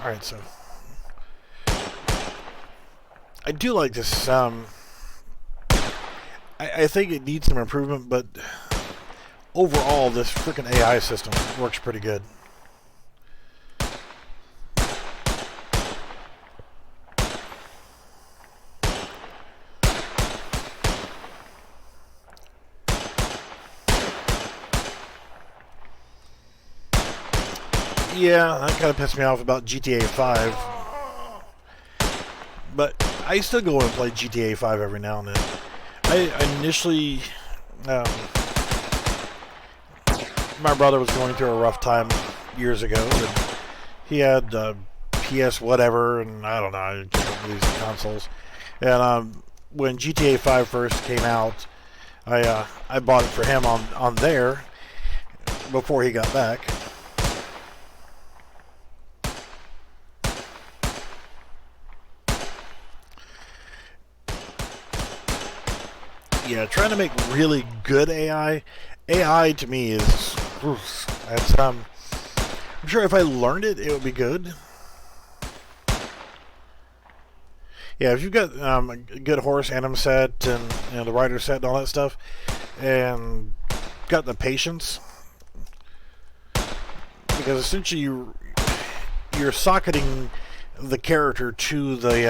Alright, so I do like this. I think it needs some improvement, but overall, this freaking AI system works pretty good. Yeah, that kind of pissed me off about GTA 5. But I still go and play GTA 5 every now and then. I initially... my brother was going through a rough time years ago. And he had PS whatever, and I don't know, I can't remember these consoles. And when GTA 5 first came out, I bought it for him on there before he got back. Yeah, trying to make really good AI. AI to me is, that's I'm sure if I learned it, it would be good. Yeah, if you've got a good horse anim set and the rider set and all that stuff, and got the patience, because essentially you're socketing the character to the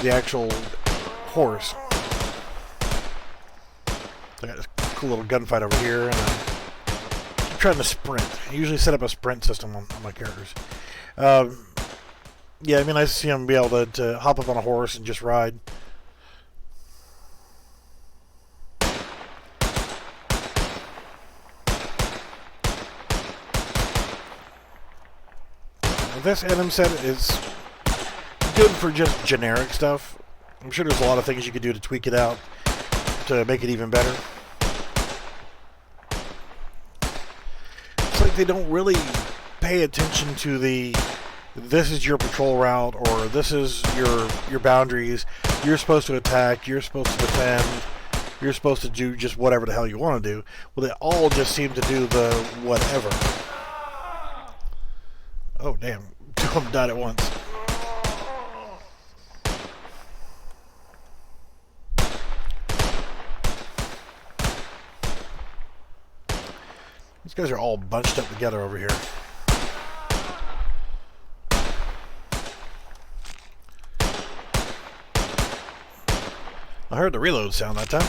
actual horse. I got this cool little gunfight over here, and I'm trying to sprint. I usually set up a sprint system on my characters. Yeah, I mean, I see them be able to hop up on a horse and just ride. This anim set is good for just generic stuff. I'm sure there's a lot of things you could do to tweak it out to make it even better. It's like they don't really pay attention to this is your patrol route, or this is your boundaries. You're supposed to attack, you're supposed to defend, you're supposed to do just whatever the hell you want to do. Well, they all just seem to do the whatever. Oh, damn. Two of them died at once. These guys are all bunched up together over here. I heard the reload sound that time.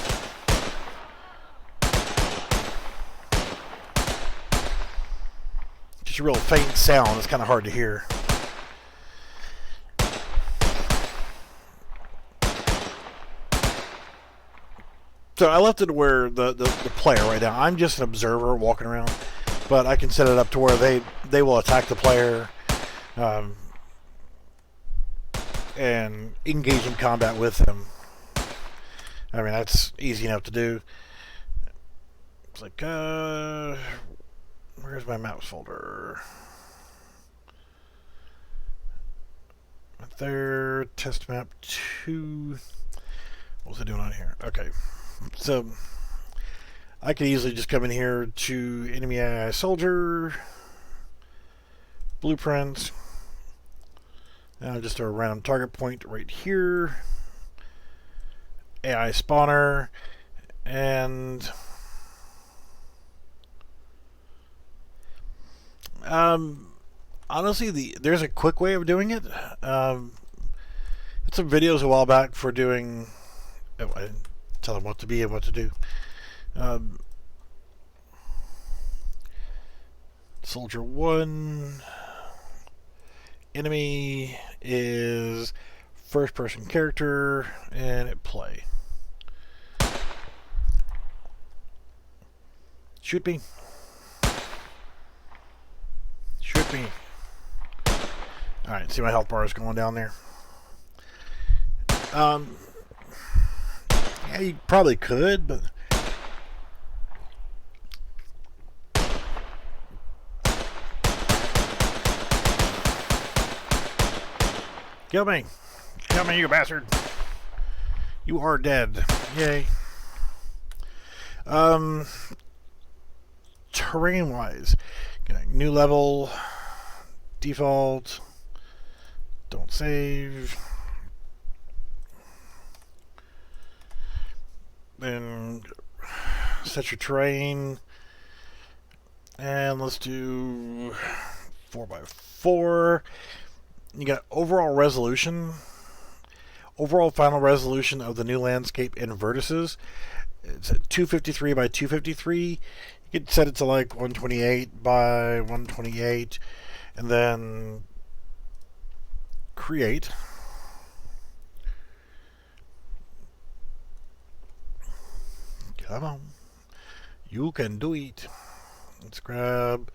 Just a real faint sound. It's kind of hard to hear. So I left it where the player right now. I'm just an observer walking around, but I can set it up to where they will attack the player and engage in combat with them. I mean, that's easy enough to do. It's like, where's my maps folder? Right there, test map 2. What was I doing on here? Okay. So I could easily just come in here to enemy AI soldier, blueprints. Now just a random target point right here, AI spawner, and honestly, there's a quick way of doing it. It's some videos a while back for doing. Oh, I didn't tell them what to be and what to do. Soldier 1. Enemy is first person character, and it play. Shoot me. Shoot me. Alright, see my health bar is going down there. Yeah, you probably could, but kill me. Come here, you bastard. You are dead. Yay. Terrain-wise, new level, default, don't save. Then set your terrain, and let's do 4x4. You got overall resolution. Overall final resolution of the new landscape in vertices. It's at 253 by 253. You could set it to like 128 by 128, and then create. Come on. You can do it. Let's grab.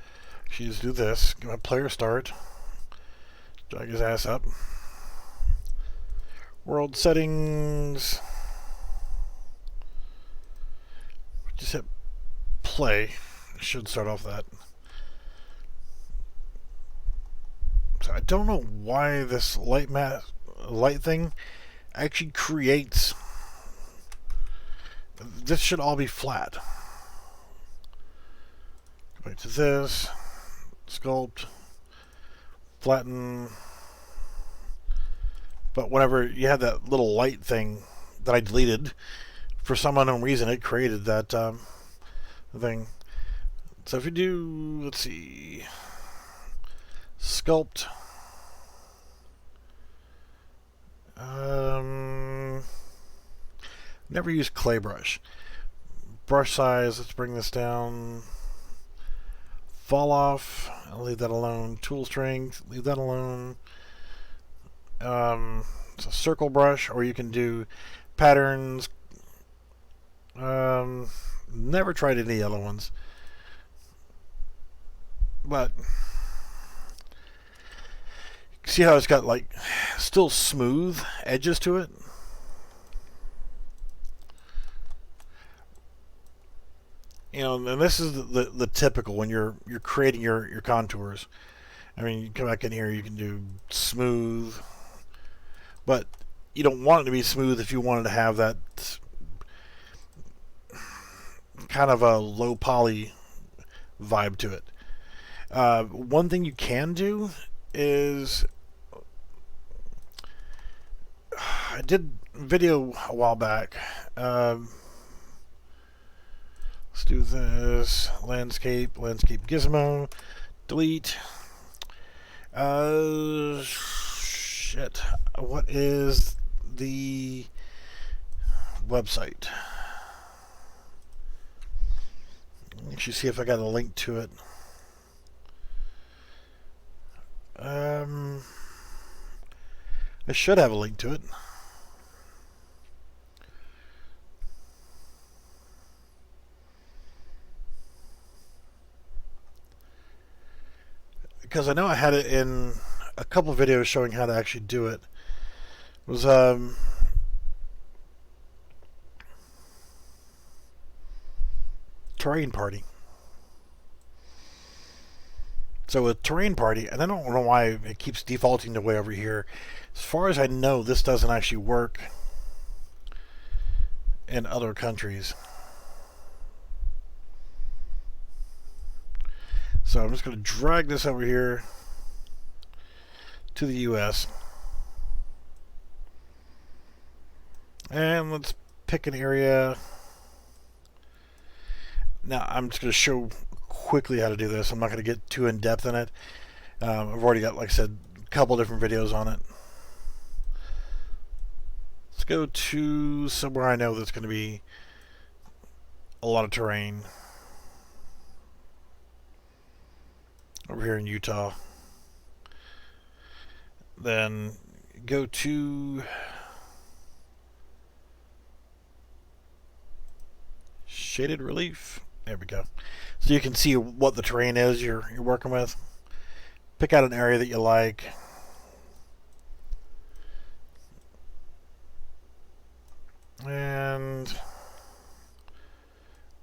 Let's do this. Get my player start. Drag his ass up. World settings. Just hit play. Should start off that. So I don't know why this light thing actually creates. This should all be flat. Go back to this. Sculpt. Flatten. But whenever you had that little light thing that I deleted, for some unknown reason, it created that thing. So if you do, let's see, sculpt. Never use clay brush. Brush size, let's bring this down. Fall off, I'll leave that alone. Tool strength, leave that alone. It's a circle brush, or you can do patterns. Never tried any other ones, but see how it's got like still smooth edges to it. You know, and this is the typical when you're creating your contours. I mean, you come back in here, you can do smooth, but you don't want it to be smooth if you wanted to have that kind of a low poly vibe to it. One thing you can do is, I did a video a while back. Let's do this. Landscape gizmo. Delete. Shit. What is the website? Actually, see if I got a link to it. I should have a link to it. Because I know I had it in a couple of videos showing how to actually do it. It was Terrain Party. So with Terrain Party, and I don't know why it keeps defaulting to way over here. As far as I know, this doesn't actually work in other countries. So I'm just going to drag this over here to the US. And let's pick an area. Now I'm just going to show quickly how to do this. I'm not going to get too in depth in it. I've already got, like I said, a couple different videos on it. Let's go to somewhere I know that's going to be a lot of terrain. Over here in Utah. Then go to shaded relief. There we go. So you can see what the terrain is you're working with. Pick out an area that you like. And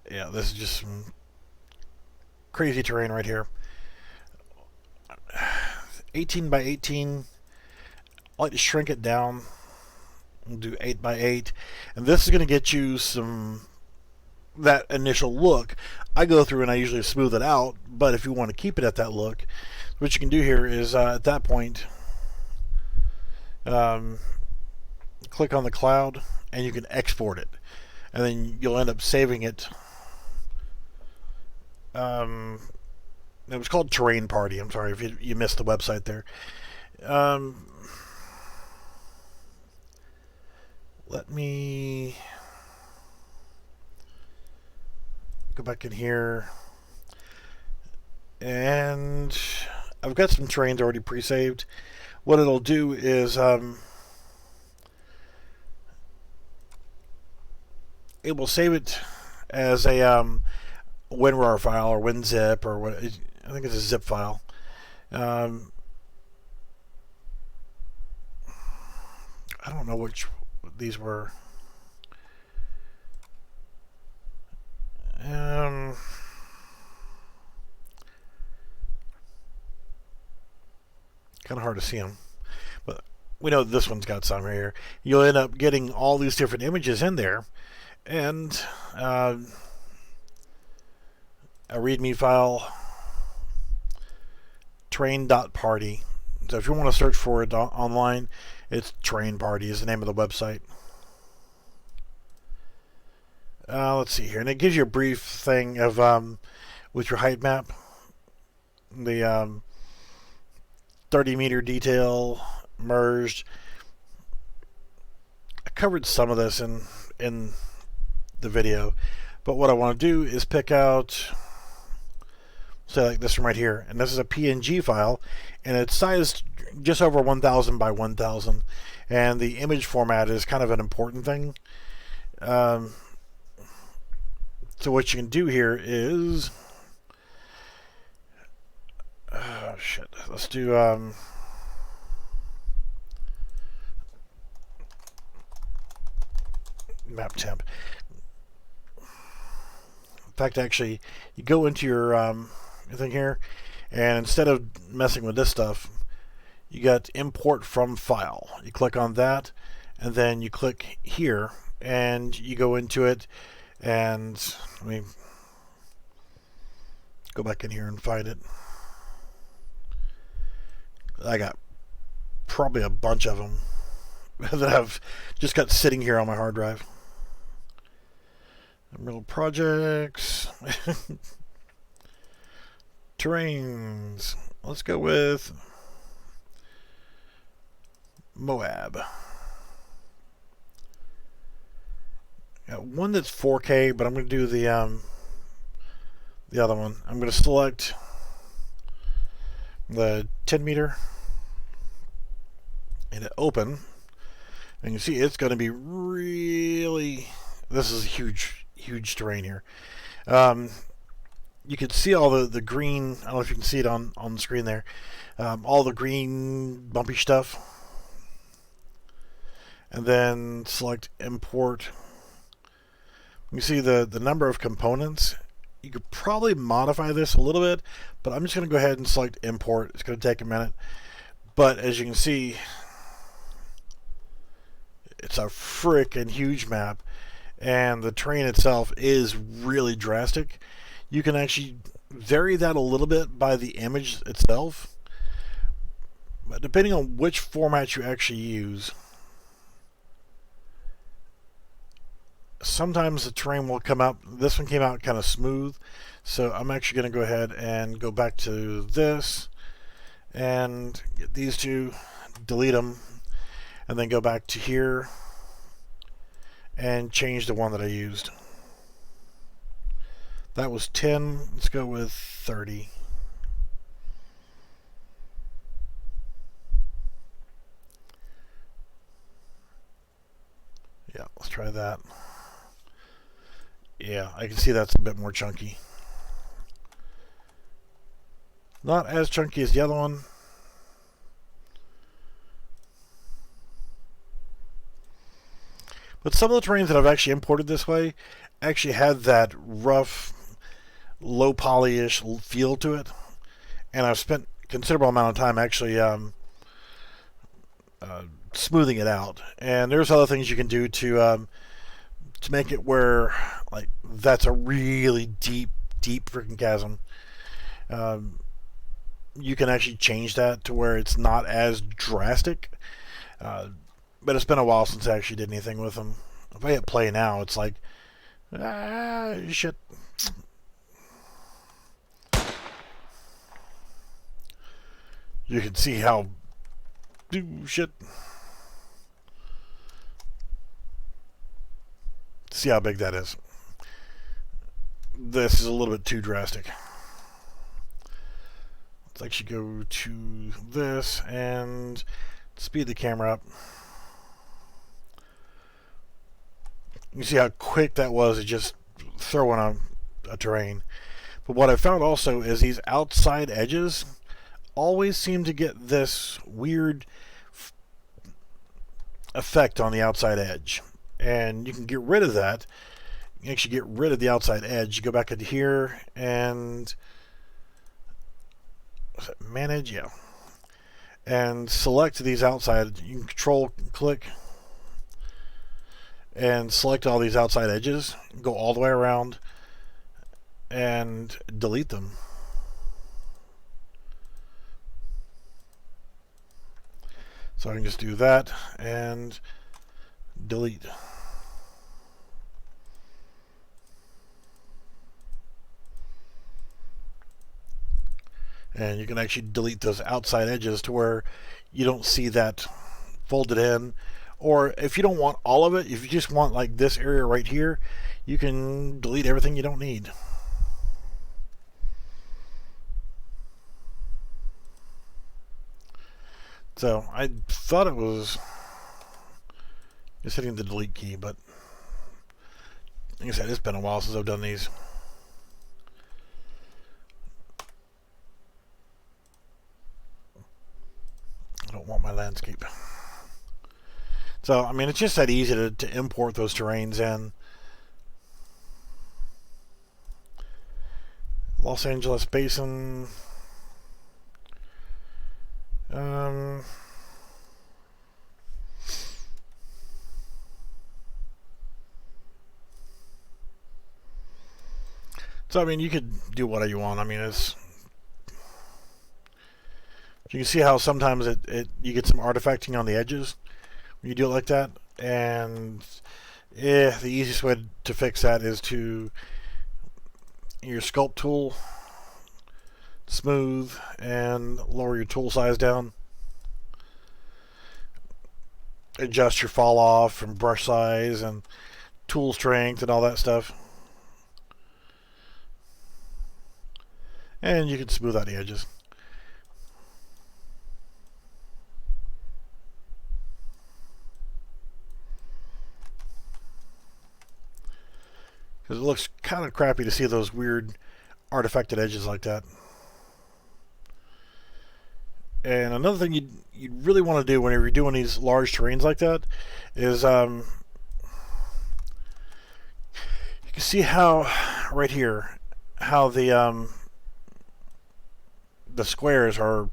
yeah, this is just some crazy terrain right here. 18 by 18. I like to shrink it down We'll do 8 by 8, and this is going to get you that initial look. I go through and I usually smooth it out, but if you want to keep it at that look, what you can do here is at that point, click on the cloud and you can export it, and then you'll end up saving it. It was called Terrain Party. I'm sorry if you missed the website there. Let me go back in here, and I've got some terrains already pre-saved. What it'll do is it will save it as a WinRAR file or WinZip or what. I think it's a zip file. I don't know which these were. Kind of hard to see them, but we know this one's got some right here. You'll end up getting all these different images in there, and a README file, terrain.party. So if you want to search for it online, it's Terrain Party is the name of the website. Let's see here, and it gives you a brief thing of with your height map, the 30-meter detail merged. I covered some of this in the video, but what I want to do is pick out, say like this one right here, and this is a PNG file, and it's sized just over 1000 by 1000, and the image format is kind of an important thing. So what you can do here is, let's do map temp. In fact, actually, you go into your thing here, and instead of messing with this stuff, you got import from file. You click on that, and then you click here, and you go into it. And let me go back in here and find it. I got probably a bunch of them that I've just got sitting here on my hard drive. Real projects. Terrains. Let's go with Moab. Got one that's 4K, but I'm going to do the other one. I'm going to select the 10 meter and hit open, and you see it's going to be really. This is a huge terrain here. You can see all the green. I don't know if you can see it on the screen there. All the green bumpy stuff, and then select import. You see the number of components. You could probably modify this a little bit, but I'm just going to go ahead and select import. It's going to take a minute, but as you can see, it's a frickin' huge map, and the terrain itself is really drastic. You can actually vary that a little bit by the image itself, but depending on which format you actually use, sometimes the terrain will come out. This one came out kind of smooth, so I'm actually going to go ahead and go back to this and get these two, delete them, and then go back to here and change the one that I used. That was 10. Let's go with 30. Yeah, let's try that. Yeah, I can see that's a bit more chunky. Not as chunky as the other one. But some of the terrains that I've actually imported this way actually had that rough, low poly-ish feel to it. And I've spent a considerable amount of time actually smoothing it out. And there's other things you can do to make it where, like, that's a really deep freaking chasm. You can actually change that to where it's not as drastic. But it's been a while since I actually did anything with them. If I hit play now, it's like, shit. You can see how, shit. See how big that is. This is a little bit too drastic. Let's actually go to this and speed the camera up. You see how quick that was to just throw on a terrain. But what I found also is these outside edges always seem to get this weird effect on the outside edge. And you can get rid of that. You can actually get rid of the outside edge. You go back into here and manage, yeah. And select these outside. You can control click and select all these outside edges, go all the way around and delete them. So I can just do that and delete. And you can actually delete those outside edges to where you don't see that folded in. Or if you don't want all of it, if you just want like this area right here, you can delete everything you don't need. So I thought it was just hitting the delete key, but like I said, it's been a while since I've done these. I don't want my landscape. So, I mean, it's just that easy to import those terrains in. Los Angeles Basin. So, I mean, you could do whatever you want. I mean, it's... You can see how sometimes you get some artifacting on the edges when you do it like that. And the easiest way to fix that is to your sculpt tool, smooth, and lower your tool size down. Adjust your fall off and brush size and tool strength and all that stuff. And you can smooth out the edges. Because it looks kind of crappy to see those weird artifacted edges like that. And another thing you'd really want to do whenever you're doing these large terrains like that is you can see how right here how the squares are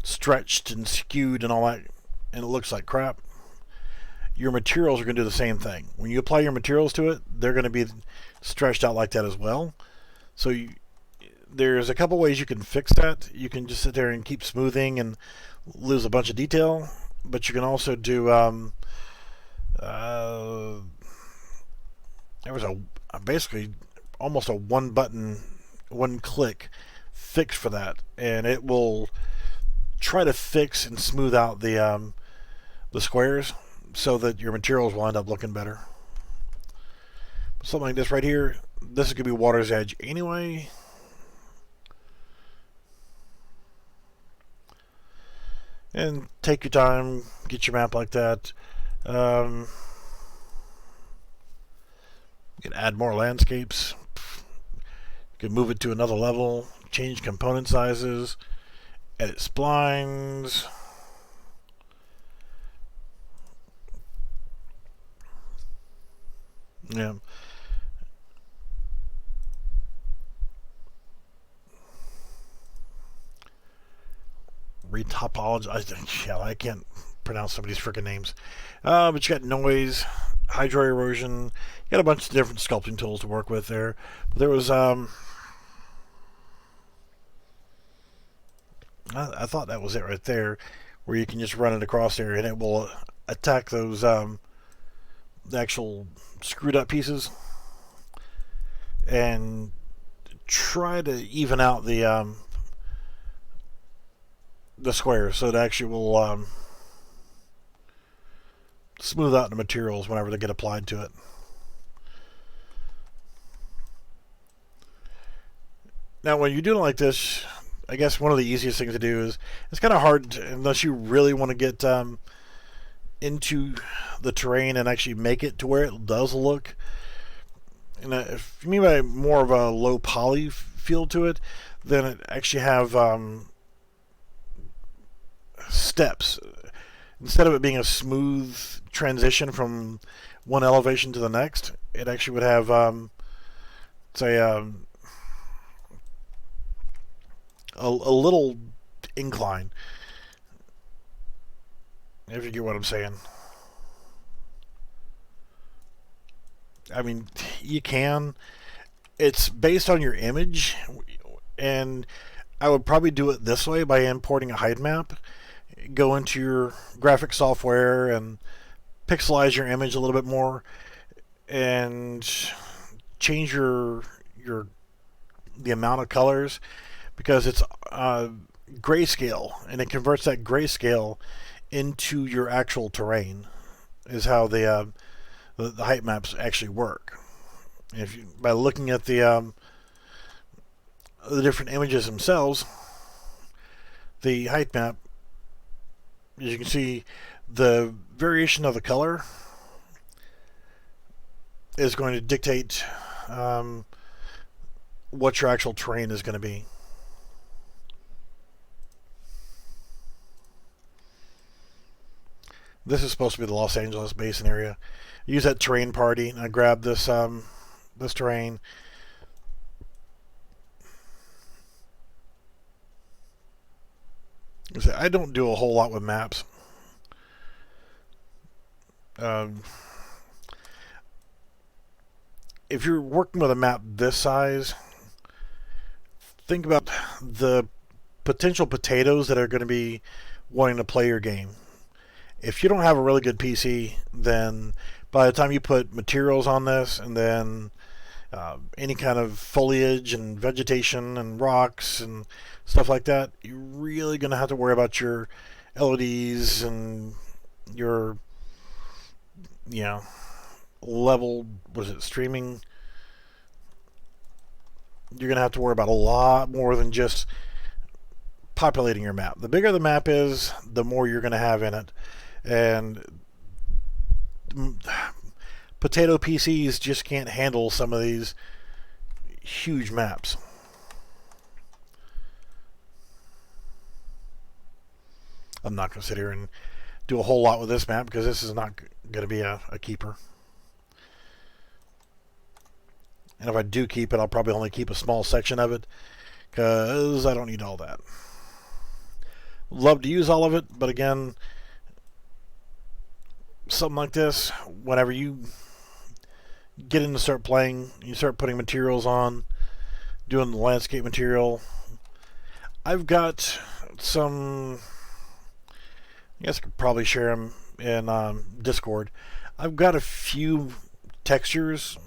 stretched and skewed and all that, and it looks like crap. Your materials are going to do the same thing. When you apply your materials to it, they're going to be stretched out like that as well. So there's a couple ways you can fix that. You can just sit there and keep smoothing and lose a bunch of detail, but you can also do there was basically almost a one button, one click fix for that, and it will try to fix and smooth out the squares so that your materials will end up looking better. Something like this right here, this is going to be water's edge anyway. And take your time, get your map like that. You can add more landscapes. You can move it to another level, change component sizes, edit splines. Yeah. Retopology. I can't pronounce some of these freaking names. But you got noise, hydro erosion. You got a bunch of different sculpting tools to work with there. But there was I thought that was it right there, where you can just run it across there and it will attack those the actual screwed up pieces and try to even out the squares, so it actually will smooth out the materials whenever they get applied to it. Now, when you're doing it like this, I guess one of the easiest things to do is, it's kind of hard unless you really want to get into the terrain and actually make it to where it does look. And if you mean by more of a low poly feel to it, then it actually have steps. Instead of it being a smooth transition from one elevation to the next, it actually would have, say, a little incline, if you get what I'm saying. I mean, you can. It's based on your image, and I would probably do it this way by importing a height map. Go into your graphic software and pixelize your image a little bit more, and change the amount of colors, because it's grayscale, and it converts that grayscale into your actual terrain. Is how the height maps actually work. If you, by looking at the different images themselves, the height map, as you can see, the variation of the color is going to dictate what your actual terrain is going to be. This is supposed to be the Los Angeles Basin area. Use that terrain party, and I grabbed this this terrain. I don't do a whole lot with maps. If you're working with a map this size, think about the potential potatoes that are going to be wanting to play your game. If you don't have a really good PC, then by the time you put materials on this, and then any kind of foliage and vegetation and rocks and stuff like that, you're really going to have to worry about your LEDs and your, level, streaming. You're going to have to worry about a lot more than just populating your map. The bigger the map is, the more you're going to have in it. And potato PCs just can't handle some of these huge maps. I'm not going to sit here and do a whole lot with this map, because this is not going to be a keeper. And if I do keep it, I'll probably only keep a small section of it, because I don't need all that. Love to use all of it, but again, something like this, whenever you get in to start playing, you start putting materials on, doing the landscape material. I've got some, I guess I could probably share them in Discord. I've got a few textures,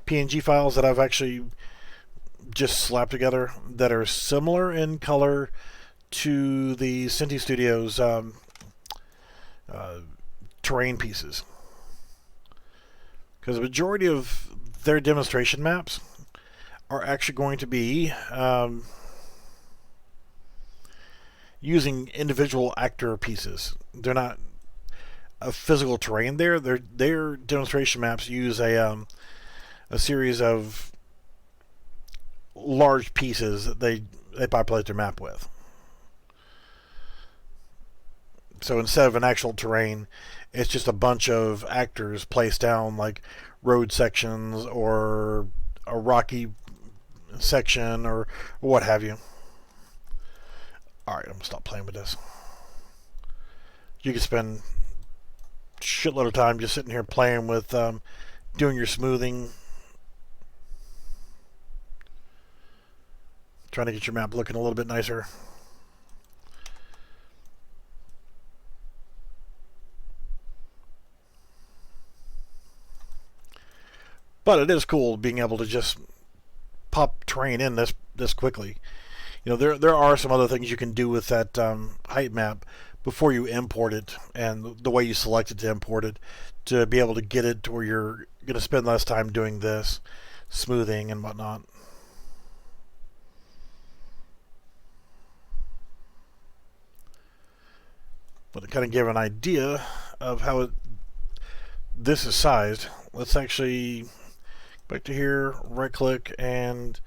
PNG files, that I've actually just slapped together that are similar in color to the Synty Studios terrain pieces, because the majority of their demonstration maps are actually going to be using individual actor pieces. They're not a physical terrain there. Their demonstration maps use a series of large pieces that they populate their map with. So instead of an actual terrain, it's just a bunch of actors placed down, like road sections or a rocky section or what have you. Alright, I'm going to stop playing with this. You could spend a shitload of time just sitting here playing with doing your smoothing, trying to get your map looking a little bit nicer. But it is cool being able to just pop terrain in this quickly. You know, there are some other things you can do with that height map before you import it, and the way you select it to import it, to be able to get it to where you're going to spend less time doing this smoothing and whatnot. But to kind of give an idea of how this is sized, let's actually back to here, right click, and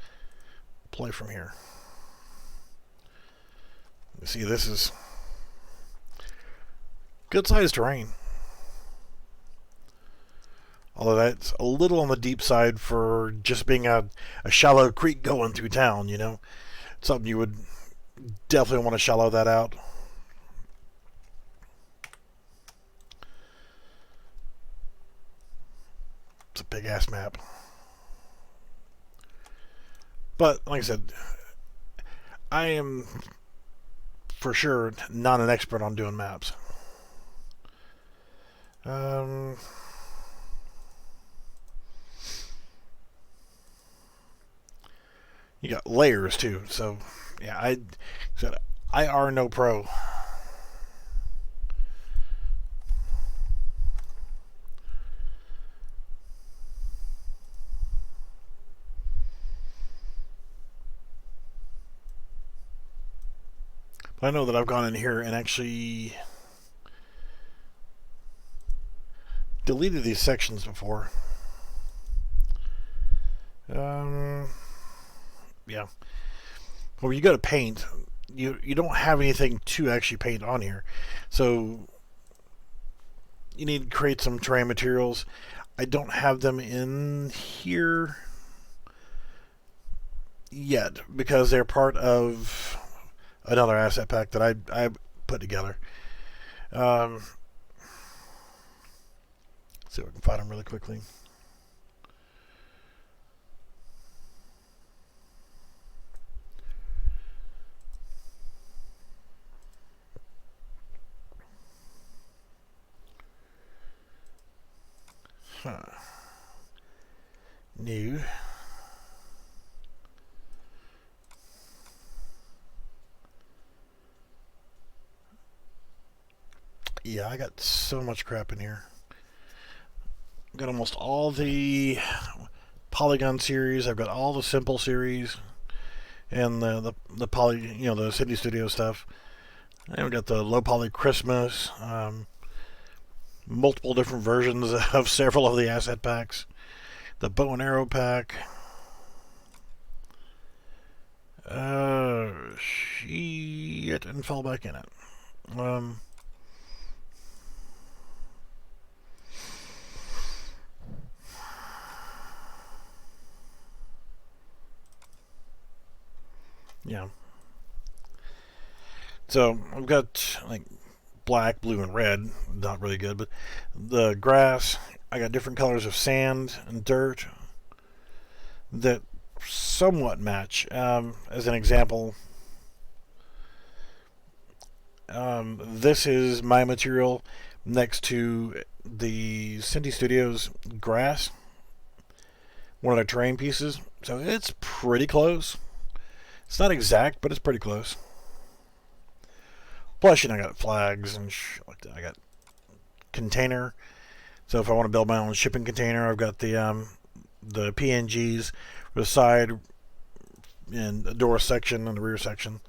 play from here. You see, this is good sized terrain. Although that's a little on the deep side for just being a shallow creek going through town, you know. It's something you would definitely want to shallow that out. It's a big ass map. But like I said, I am for sure not an expert on doing maps. You got layers too, so yeah, I are no pro. But I know that I've gone in here and actually deleted these sections before. Yeah. Well, you go to paint, you don't have anything to actually paint on here, so you need to create some terrain materials. I don't have them in here yet because they're part of another asset pack that I put together. See if I can find them really quickly. New. Yeah, I got so much crap in here. Got almost all the Polygon series. I've got all the simple series, and the Synty Studio stuff. I've got the low poly Christmas. Multiple different versions of several of the asset packs. The bow and arrow pack. Shit, and fell back in it. Yeah. So I've got like black, blue, and red. Not really good, but the grass. I got different colors of sand and dirt that somewhat match. As an example, this is my material next to the Synty Studios grass, one of their terrain pieces. So it's pretty close. It's not exact, but it's pretty close. Plus, you know, I got flags and shit like that. I got container. So if I want to build my own shipping container, I've got the PNGs for the side and the door section and the rear section.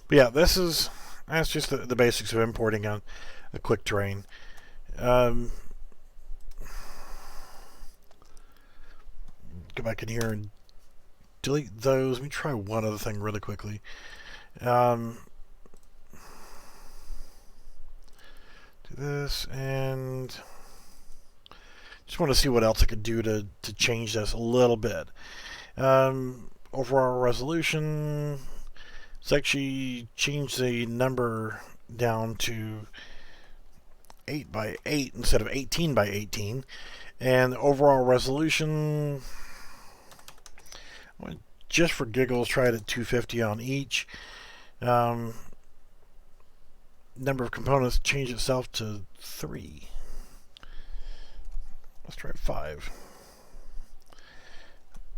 But yeah, that's just the basics of importing a quick terrain. Go back in here and delete those. Let me try one other thing really quickly. Do this and Just want to see what else I could do to change this a little bit. Overall resolution, let's actually change the number down to 8 by 8 instead of 18 by 18. And the overall resolution, just for giggles, try it at 250 on each. Number of components, change itself to 3. Let's try 5.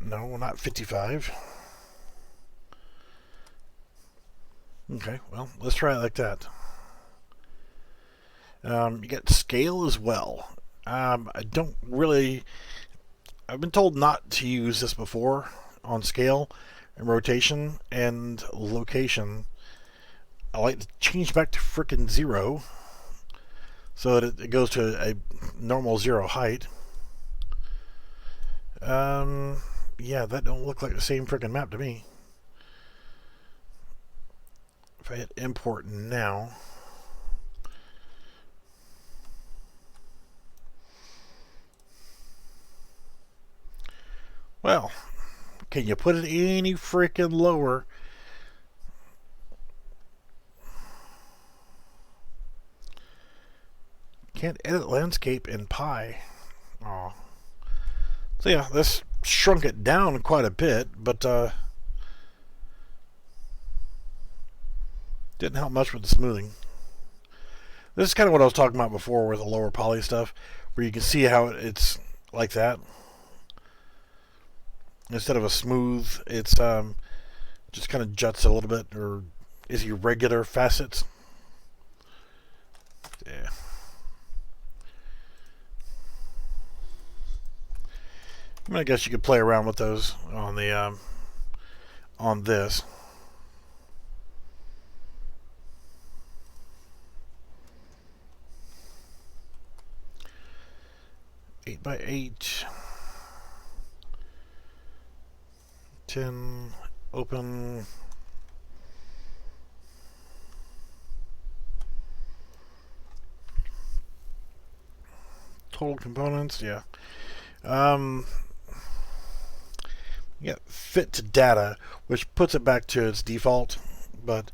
No, not 55. Okay, well, let's try it like that. You get scale as well. I don't really... I've been told not to use this before on scale and rotation and location. I like to change back to frickin' 0 so that it goes to a normal 0 height. Yeah, that don't look like the same frickin' map to me. If I hit import now, well, can you put it any frickin' lower? Can't edit landscape in Pi. Aw. So yeah, this shrunk it down quite a bit, but didn't help much with the smoothing. This is kind of what I was talking about before with the lower poly stuff, where you can see how it's like that. Instead of a smooth, it's just kind of juts a little bit, or is irregular facets. Yeah. I mean, I guess you could play around with those on the on this. Eight by 8. 10 open. Total components, yeah. Yeah, fit to data, which puts it back to its default, but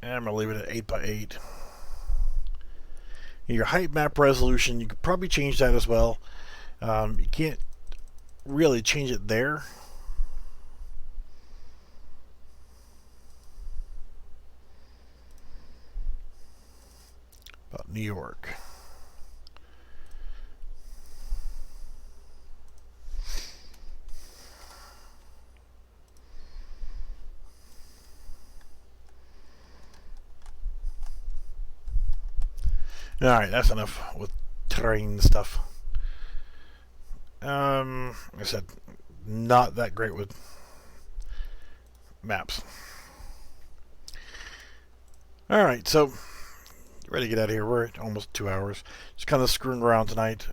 I'm gonna leave it at 8 by 8. Your height map resolution, you could probably change that as well. You can't really change it there. About New York. Alright, that's enough with terrain stuff. Like I said, not that great with maps. Alright, so ready to get out of here. We're at almost 2 hours. Just kind of screwing around tonight.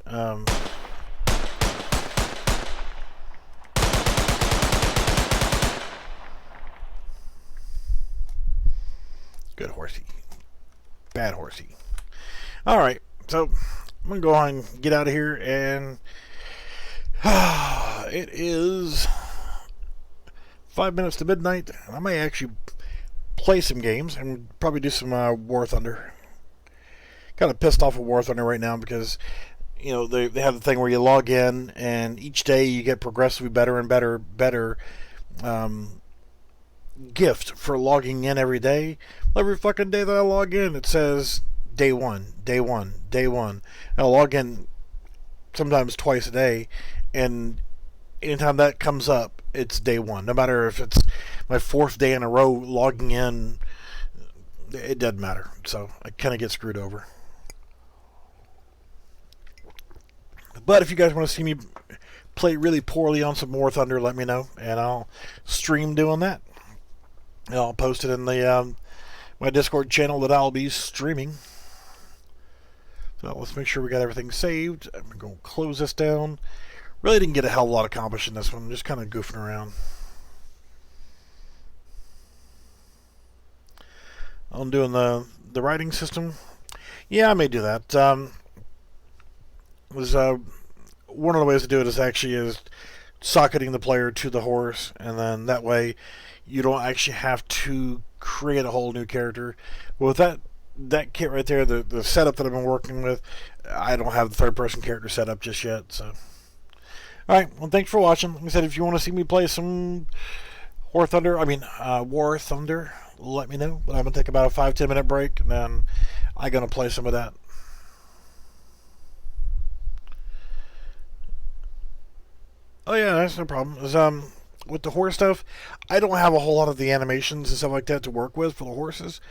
Good horsey. Bad horsey. Alright, so I'm going to go on and get out of here, and it is 5 minutes to midnight. I may actually play some games and probably do some War Thunder. Kind of pissed off with War Thunder right now because, you know, they have the thing where you log in and each day you get progressively better and better gift for logging in every day. Every fucking day that I log in, it says day one. And I log in sometimes twice a day, and anytime that comes up, it's day one. No matter if it's my 4th day in a row logging in, it doesn't matter. So I kind of get screwed over. But if you guys want to see me play really poorly on some War Thunder, let me know, and I'll stream doing that. And I'll post it in the my Discord channel that I'll be streaming. So let's make sure we got everything saved. I'm going to close this down. Really didn't get a hell of a lot accomplished in this one. Just kind of goofing around. I'm doing the writing system. Yeah, I may do that. is one of the ways to do it is socketing the player to the horse, and then that way you don't actually have to create a whole new character. With that kit right there, the setup that I've been working with, I don't have the third person character set up just yet. So, alright, well, thanks for watching. Like I said, if you want to see me play some War Thunder, let me know. But I'm going to take about a 5-10 minute break, and then I'm going to play some of that. Oh yeah, that's no problem. With the horse stuff, I don't have a whole lot of the animations and stuff like that to work with for the horses.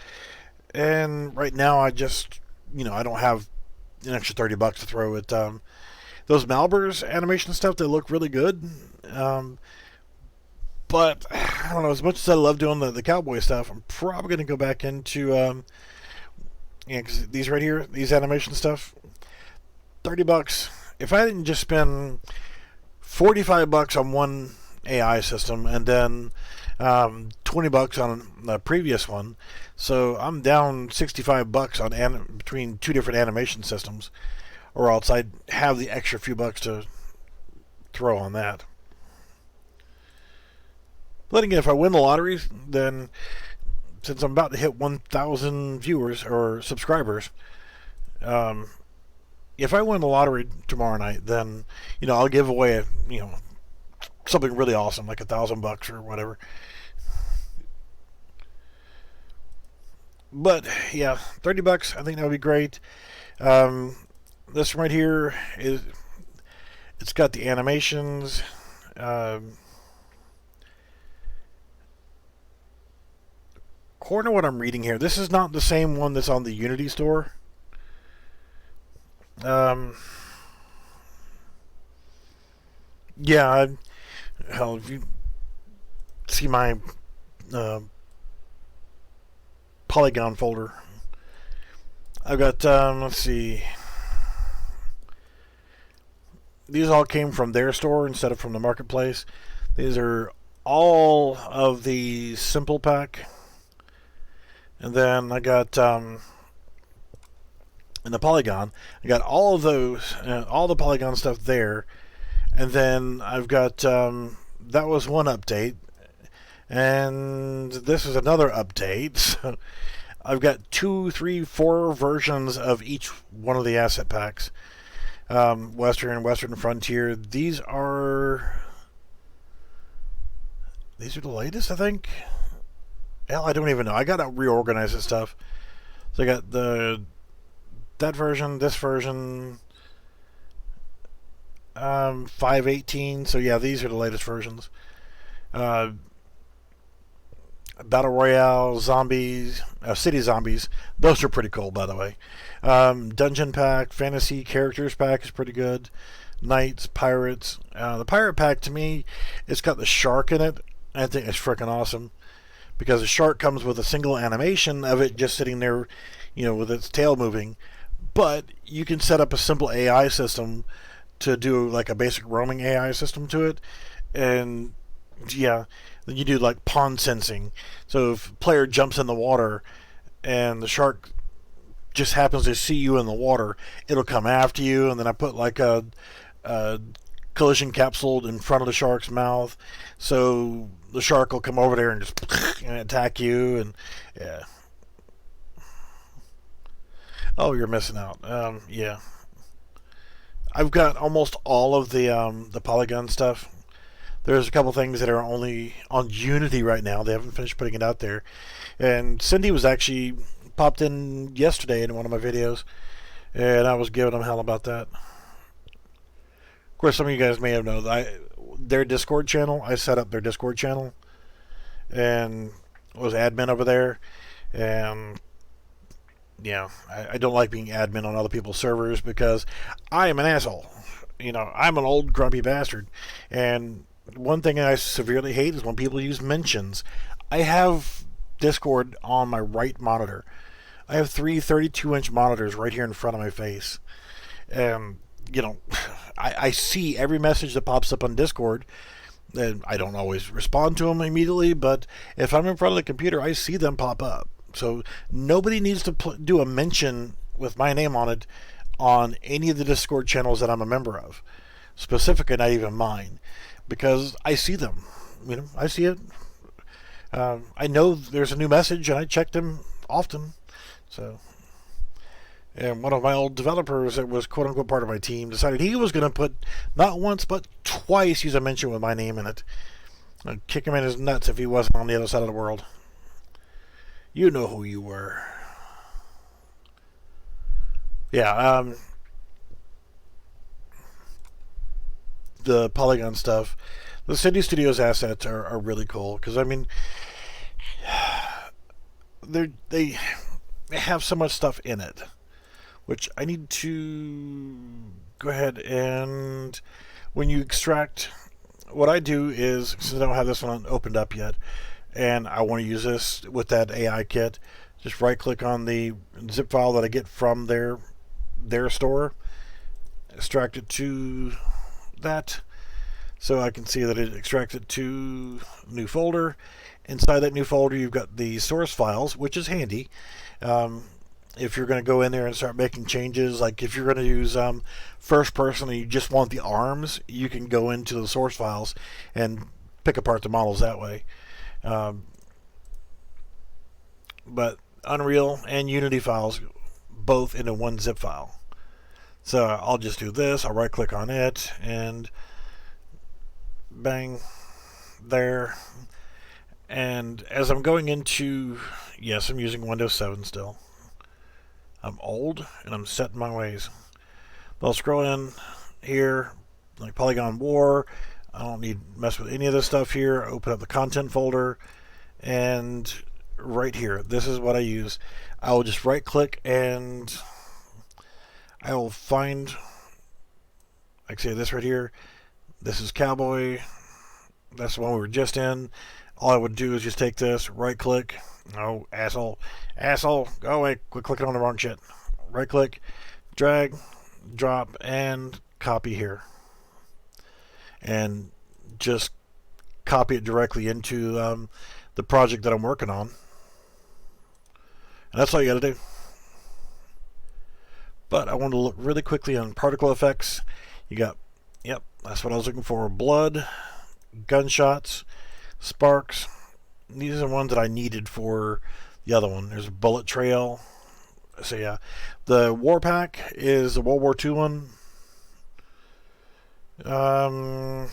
And right now I just, I don't have an extra $30 to throw at those Malbers animation stuff. They look really good. But I don't know, as much as I love doing the Cowboy stuff, I'm probably going to go back into, cause these right here, these animation stuff, $30. If I didn't just spend $45 on one AI system and then $20 on the previous one, so I'm down $65 on between two different animation systems, or else I'd have the extra few bucks to throw on that. But again, if I win the lottery, then since I'm about to hit 1,000 viewers or subscribers, if I win the lottery tomorrow night, then I'll give away something really awesome, like $1,000 or whatever. But yeah, $30, I think that would be great. This right here it's got the animations. According to what I'm reading here, this is not the same one that's on the Unity store. Yeah, hell, if you see my Polygon folder, I've got, let's see, these all came from their store instead of from the marketplace. These are all of the simple pack. And then I got, in the Polygon, I got all of those, all the Polygon stuff there. And then I've got, that was one update. And this is another update. So I've got 2, 3, 4 versions of each one of the asset packs. Western Frontier. These are the latest, I think. Hell, I don't even know. I gotta reorganize this stuff. So I got that version, this version, 5.18. So yeah, these are the latest versions. Battle Royale, Zombies, City Zombies. Those are pretty cool, by the way. Dungeon Pack, Fantasy Characters Pack is pretty good. Knights, Pirates. The Pirate Pack, to me, it's got the shark in it. I think it's freaking awesome. Because the shark comes with a single animation of it just sitting there, with its tail moving. But you can set up a simple AI system to do like a basic roaming AI system to it. And yeah, then you do like pond sensing. So if a player jumps in the water and the shark just happens to see you in the water, it'll come after you. And then I put like a collision capsule in front of the shark's mouth, so the shark will come over there and just attack you. And yeah, oh, you're missing out. Yeah, I've got almost all of the Polygon stuff. There's a couple things that are only on Unity right now. They haven't finished putting it out there. And Synty was actually popped in yesterday in one of my videos, and I was giving them hell about that. Of course, some of you guys may have known their Discord channel. I set up their Discord channel and was admin over there. And yeah, I don't like being admin on other people's servers because I am an asshole. I'm an old grumpy bastard. And one thing I severely hate is when people use mentions. I have Discord on my right monitor. I have 3 32-inch monitors right here in front of my face. And I see every message that pops up on Discord, and I don't always respond to them immediately, but if I'm in front of the computer, I see them pop up. So nobody needs to do a mention with my name on it on any of the Discord channels that I'm a member of, specifically not even mine, because I see them. I see it. I know there's a new message, and I check them often. So, and one of my old developers that was quote unquote part of my team decided he was going to put not once but twice use a mention with my name in it. I'd kick him in his nuts if he wasn't on the other side of the world. You know who you were. Yeah, the Polygon stuff. The Synty Studios assets are really cool because they have so much stuff in it, which I need to go ahead and when you extract. What I do is, since I don't have this one opened up yet, and I want to use this with that AI kit, just right click on the zip file that I get from their store, extract it to that, so I can see that it extracted to new folder. Inside that new folder, you've got the source files, which is handy. If you're going to go in there and start making changes, like if you're going to use first person and you just want the arms, you can go into the source files and pick apart the models that way. But Unreal and Unity files both into one zip file. So I'll just do this. I'll right click on it and bang there. And as I'm going into, yes, I'm using Windows 7 still. I'm old and I'm set in my ways. But I'll scroll in here, like Polygon War. I don't need to mess with any of this stuff here. Open up the content folder, and right here, this is what I use. I will just right click and I will find, like say this right here. This is Cowboy. That's the one we were just in. All I would do is just take this, right click. Oh, asshole, go away, quit clicking on the wrong shit. Right click, drag, drop, and copy here. And just copy it directly into the project that I'm working on. And that's all you gotta do. But I want to look really quickly on particle effects. You got, yep, that's what I was looking for. Blood, gunshots, sparks. These are the ones that I needed for the other one. There's a bullet trail. So yeah, the war pack is the World War II one. Oh,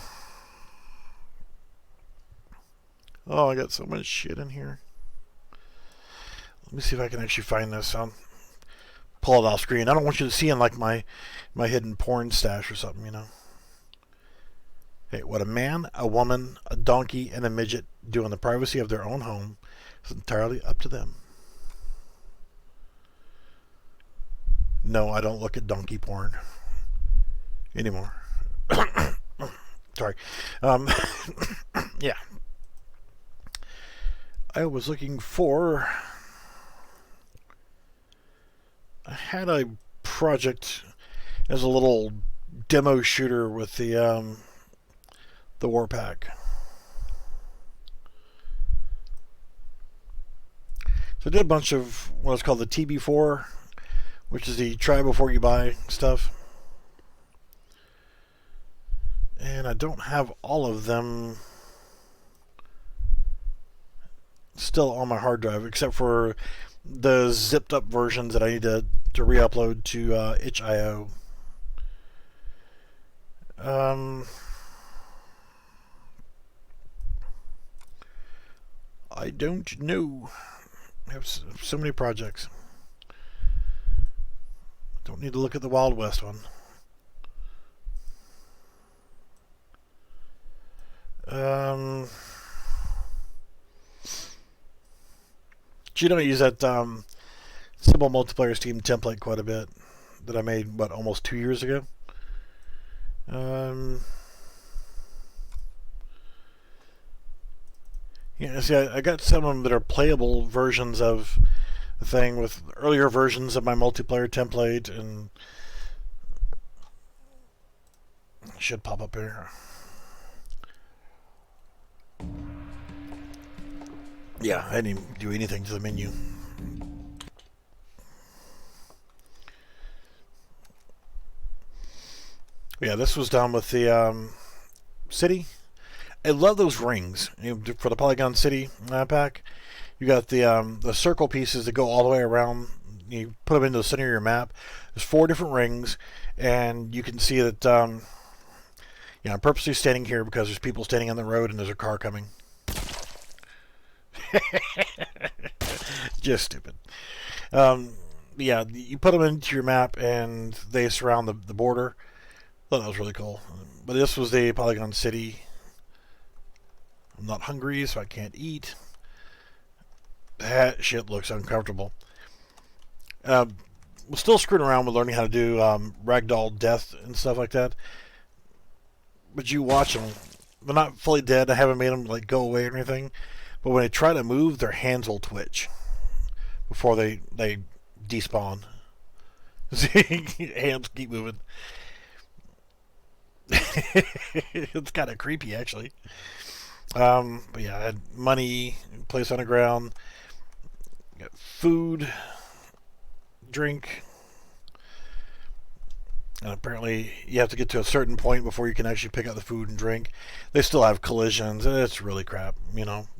I got so much shit in here. Let me see if I can actually find this. I'll pull it off screen. I don't want you to see in like my hidden porn stash or something, Hey, what a man, a woman, a donkey, and a midget do in the privacy of their own home is entirely up to them. No, I don't look at donkey porn anymore. Sorry. Yeah. I was looking for... I had a project as a little demo shooter with the Warpack. So I did a bunch of what's called the TB4, which is the try before you buy stuff. And I don't have all of them still on my hard drive, except for the zipped up versions that I need to re-upload to itch.io. I don't know. I have so many projects. Don't need to look at the Wild West one. I use that Simple Multiplayer Steam template quite a bit that I made, almost 2 years ago. Yeah, see, I got some of them that are playable versions of the thing with earlier versions of my multiplayer template, and it should pop up here. Yeah, I didn't even do anything to the menu. Yeah, this was done with the city. I love those rings for the Polygon City pack. You got the circle pieces that go all the way around. You put them into the center of your map. There's 4 different rings, and you can see that. I'm purposely standing here because there's people standing on the road and there's a car coming. Just stupid. Yeah, you put them into your map and they surround the border. I thought that was really cool. But this was the Polygon City. I'm not hungry, so I can't eat. That shit looks uncomfortable. We're still screwing around with learning how to do ragdoll death and stuff like that. But you watch them. They're not fully dead. I haven't made them like go away or anything. But when they try to move, their hands will twitch before they despawn. Hands keep moving. It's kind of creepy, actually. But yeah, I had money, place on the ground, got food, drink, and apparently you have to get to a certain point before you can actually pick up the food and drink. They still have collisions, and it's really crap,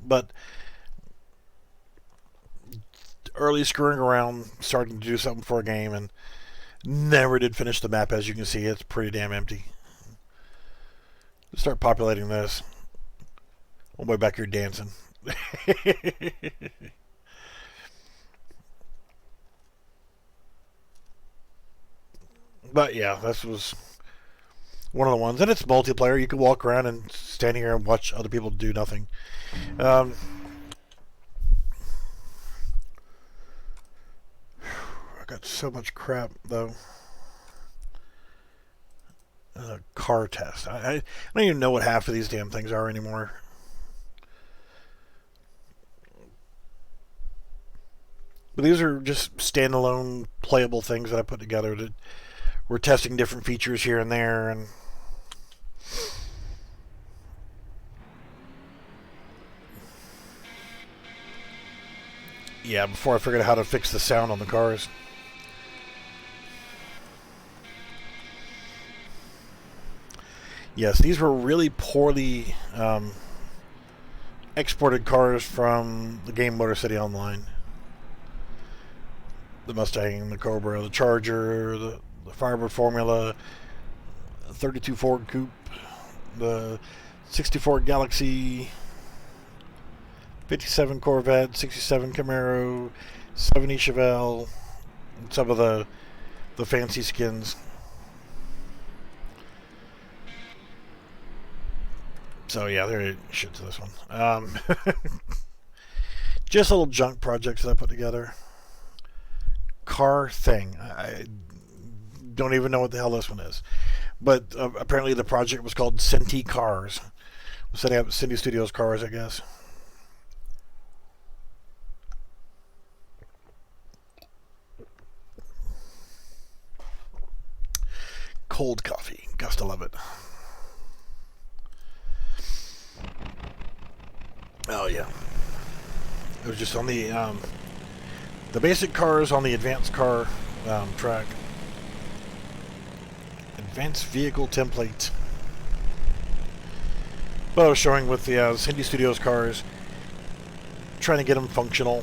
But early screwing around, starting to do something for a game, and never did finish the map. As you can see, it's pretty damn empty. Let's start populating this. All the way back here dancing. But yeah, this was one of the ones. And it's multiplayer. You can walk around and stand here and watch other people do nothing. I got so much crap, though. Car test. I don't even know what half of these damn things are anymore. But these are just standalone playable things that I put together. That we're testing different features here and there, and yeah, before I figured out how to fix the sound on the cars. Yes, these were really poorly exported cars from the game Motor City Online. The Mustang, the Cobra, the Charger, the Firebird Formula, 32 Ford Coupe, the 64 Galaxy, 57 Corvette, 67 Camaro, 70 Chevelle, and some of the fancy skins. So yeah, there shit to this one. Just little junk projects that I put together. Car thing. I don't even know what the hell this one is. But apparently the project was called Synty Cars. We're setting up Synty Studios Cars, I guess. Cold coffee. Gotta love it. Oh yeah. It was just on the basic cars on the advanced car track. Advanced vehicle template. But I was showing with the Synty Studios cars, trying to get them functional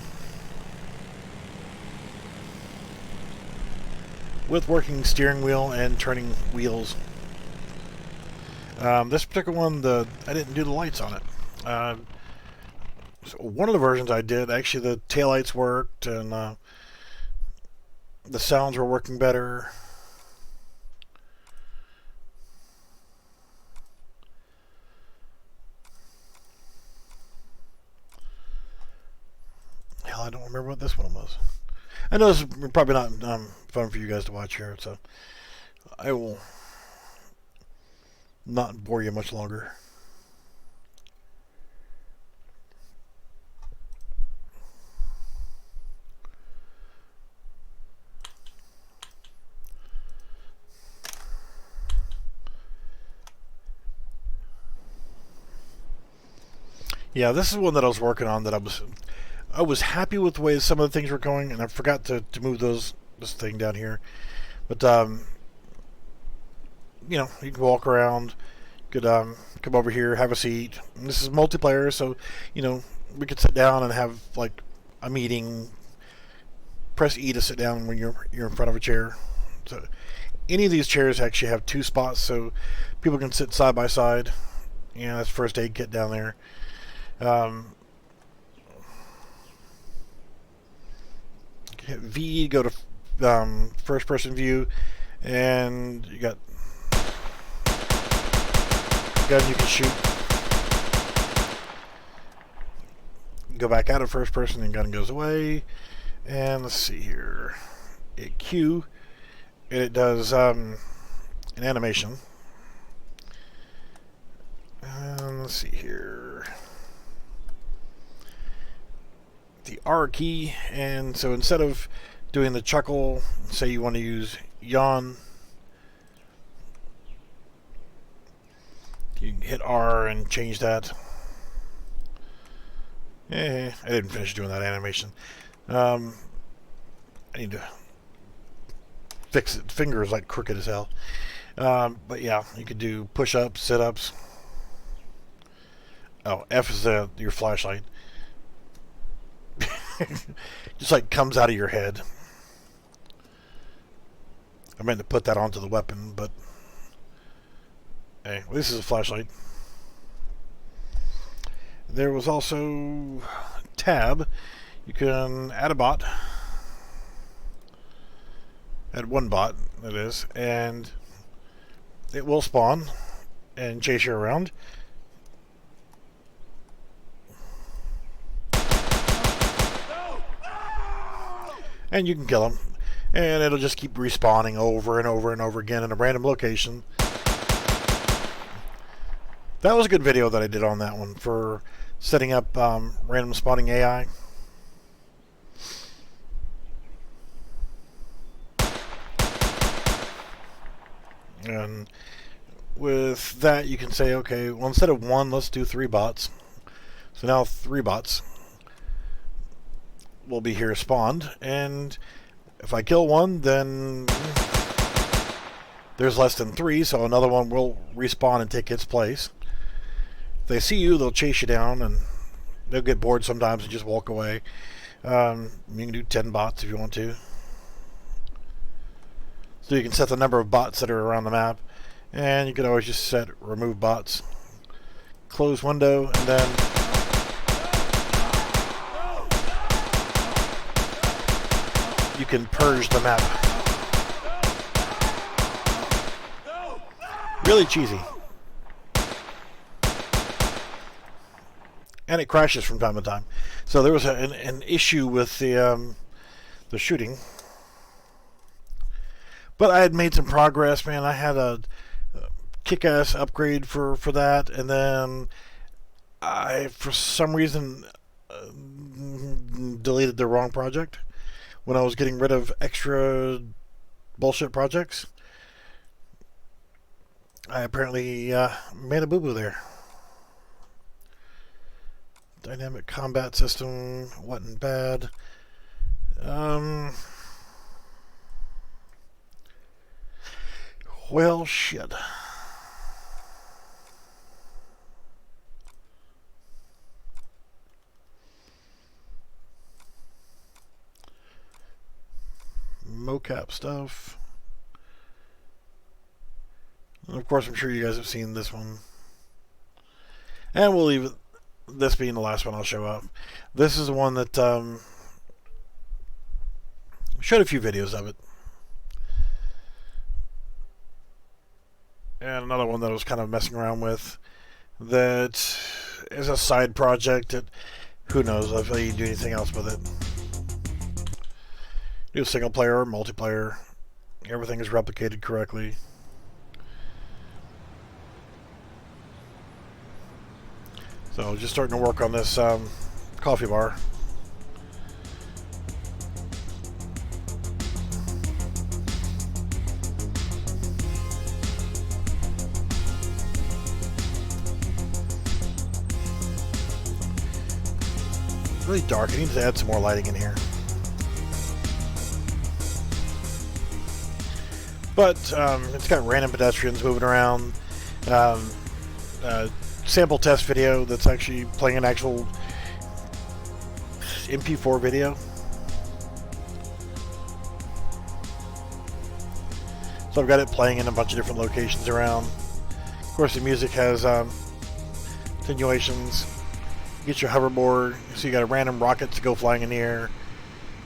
with working steering wheel and turning wheels. This particular one, I didn't do the lights on it. So one of the versions I did, actually the taillights worked and the sounds were working better. Hell, I don't remember what this one was. I know this is probably not fun for you guys to watch here, so I will not bore you much longer. Yeah, this is one that I was working on that I was happy with the way some of the things were going, and I forgot to move this thing down here. But you can walk around. You could come over here, have a seat. And this is multiplayer, so we could sit down and have like a meeting. Press E to sit down when you're in front of a chair. So any of these chairs actually have 2 spots, so people can sit side by side. That's first aid kit down there. Hit V, go to first person view, and you got a gun you can shoot. Go back out of first person and gun goes away. And let's see here. Hit Q, and it does an animation. Let's see here. The R key, and so instead of doing the chuckle, say you want to use yawn, you can hit R and change that. I didn't finish doing that animation. I need to fix it. Fingers like crooked as hell. But yeah, you could do push-ups, sit-ups. Oh, F is your flashlight. Just like comes out of your head. I meant to put that onto the weapon, but hey, this is a flashlight. There was also tab. You can add a bot. Add 1 bot, that is, and it will spawn and chase you around. And you can kill them, and it'll just keep respawning over and over and over again in a random location. That was a good video that I did on that one for setting up random spawning AI. And with that, you can say, okay, well, instead of 1, let's do 3 bots. So now 3 bots will be here spawned, and if I kill 1, then there's less than 3, so another one will respawn and take its place. If they see you, they'll chase you down, and they'll get bored sometimes and just walk away. You can do 10 bots if you want to. So you can set the number of bots that are around the map, and you can always just set remove bots. Close window, and then you can purge the map. Really cheesy. And it crashes from time to time. So there was an issue with the shooting. But I had made some progress, man. I had a kick-ass upgrade for that, and then I, for some reason, deleted the wrong project when I was getting rid of extra bullshit projects. I apparently made a boo-boo there. Dynamic combat system wasn't bad. Well, shit. Mocap stuff. And of course, I'm sure you guys have seen this one. And we'll leave it, this being the last one I'll show up. This is the one that showed a few videos of it. And another one that I was kind of messing around with that is a side project that who knows if I do anything else with it. Do single player or multiplayer. Everything is replicated correctly. So just starting to work on this coffee bar. It's really dark. I need to add some more lighting in here. But it's got random pedestrians moving around. Sample test video that's actually playing an actual MP4 video. So I've got it playing in a bunch of different locations around. Of course, the music has attenuations. You get your hoverboard, so you got a random rocket to go flying in the air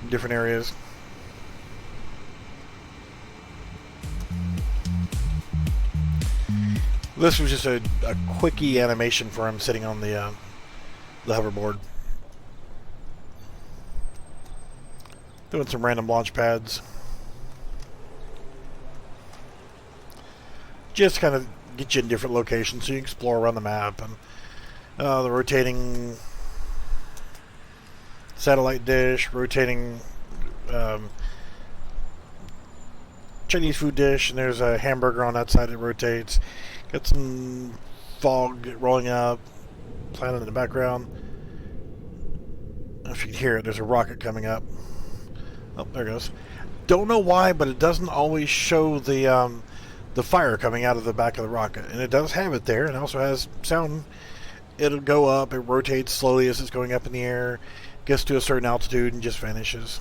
in different areas. This was just a quickie animation for him sitting on the hoverboard. Doing some random launch pads. Just kind of get you in different locations so you can explore around the map. And the rotating satellite dish, rotating Chinese food dish, and there's a hamburger on that side that rotates. Got some fog rolling up, planet in the background. If you can hear it, there's a rocket coming up. Oh, there it goes. Don't know why, but it doesn't always show the fire coming out of the back of the rocket, and it does have it there. And it also has sound. It'll go up. It rotates slowly as it's going up in the air, gets to a certain altitude, and just vanishes.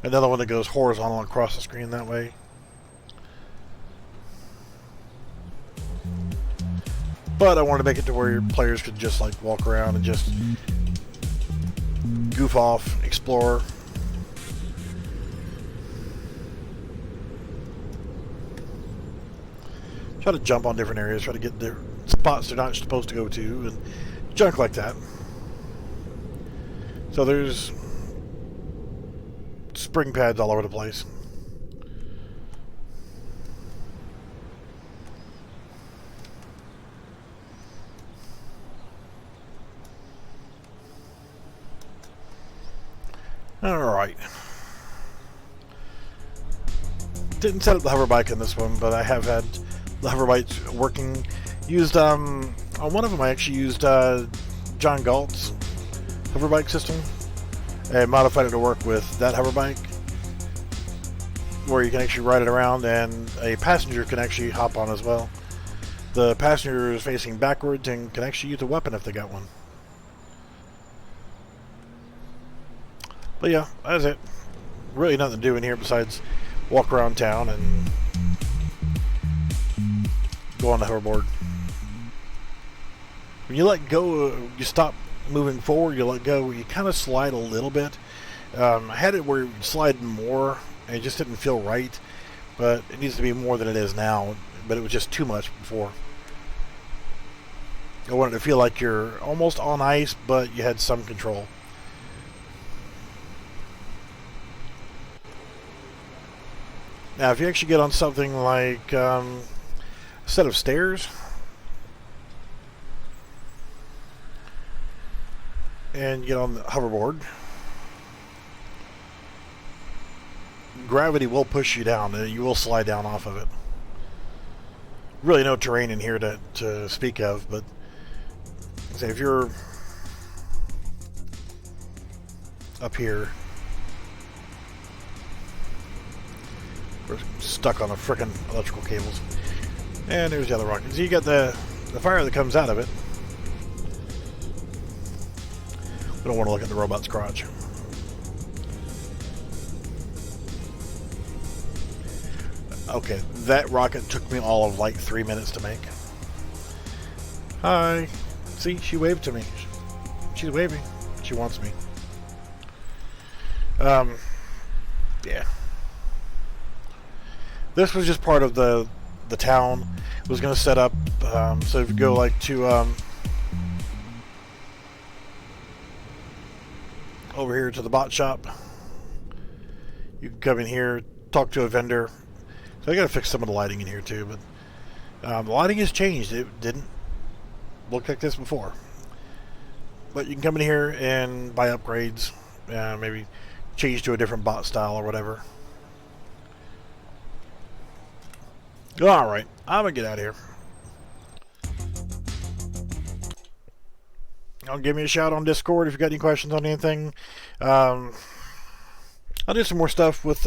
Another one that goes horizontal across the screen that way. But I wanted to make it to where your players could just like walk around and just goof off, explore. Try to jump on different areas, try to get the spots they're not supposed to go to, and junk like that. So there's spring pads all over the place. Alright. Didn't set up the hover bike in this one, but I have had the hover bikes working. Used, on one of them I actually used John Galt's hover bike system. I modified it to work with that hover bike, where you can actually ride it around and a passenger can actually hop on as well. The passenger is facing backwards and can actually use a weapon if they got one. But yeah, that's it. Really nothing to do in here besides walk around town and go on the hoverboard. When you let go, you stop moving forward, you let go, you kind of slide a little bit. I had it where you slide more, and it just didn't feel right, but it needs to be more than it is now, but it was just too much before. I wanted to feel like you're almost on ice, but you had some control. Now, if you actually get on something like a set of stairs, and you get on the hoverboard, gravity will push you down, and you will slide down off of it. Really no terrain in here to speak of, but say if you're up here, we're stuck on the frickin' electrical cables. And there's the other rocket. So you got the fire that comes out of it. We don't want to look at the robot's crotch. Okay, that rocket took me all of like 3 minutes to make. Hi. See, she waved to me. She's waving. She wants me. Yeah. This was just part of the town. It was going to set up, so if you go like to over here to the bot shop, you can come in here, talk to a vendor. So I got to fix some of the lighting in here too, but the lighting has changed. It didn't look like this before. But you can come in here and buy upgrades, maybe change to a different bot style or whatever. Alright, I'm going to get out of here. Give me a shout on Discord if you got any questions on anything. I'll do some more stuff with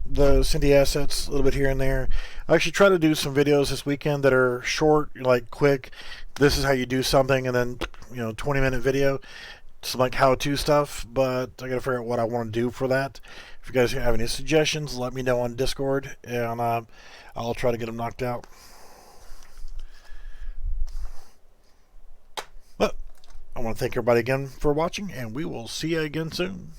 the Synty assets a little bit here and there. I actually try to do some videos this weekend that are short, like quick. This is how you do something, and then 20-minute video, some like how-to stuff. But I gotta figure out what I want to do for that. If you guys have any suggestions, let me know on Discord, and I'll try to get them knocked out. But I want to thank everybody again for watching, and we will see you again soon.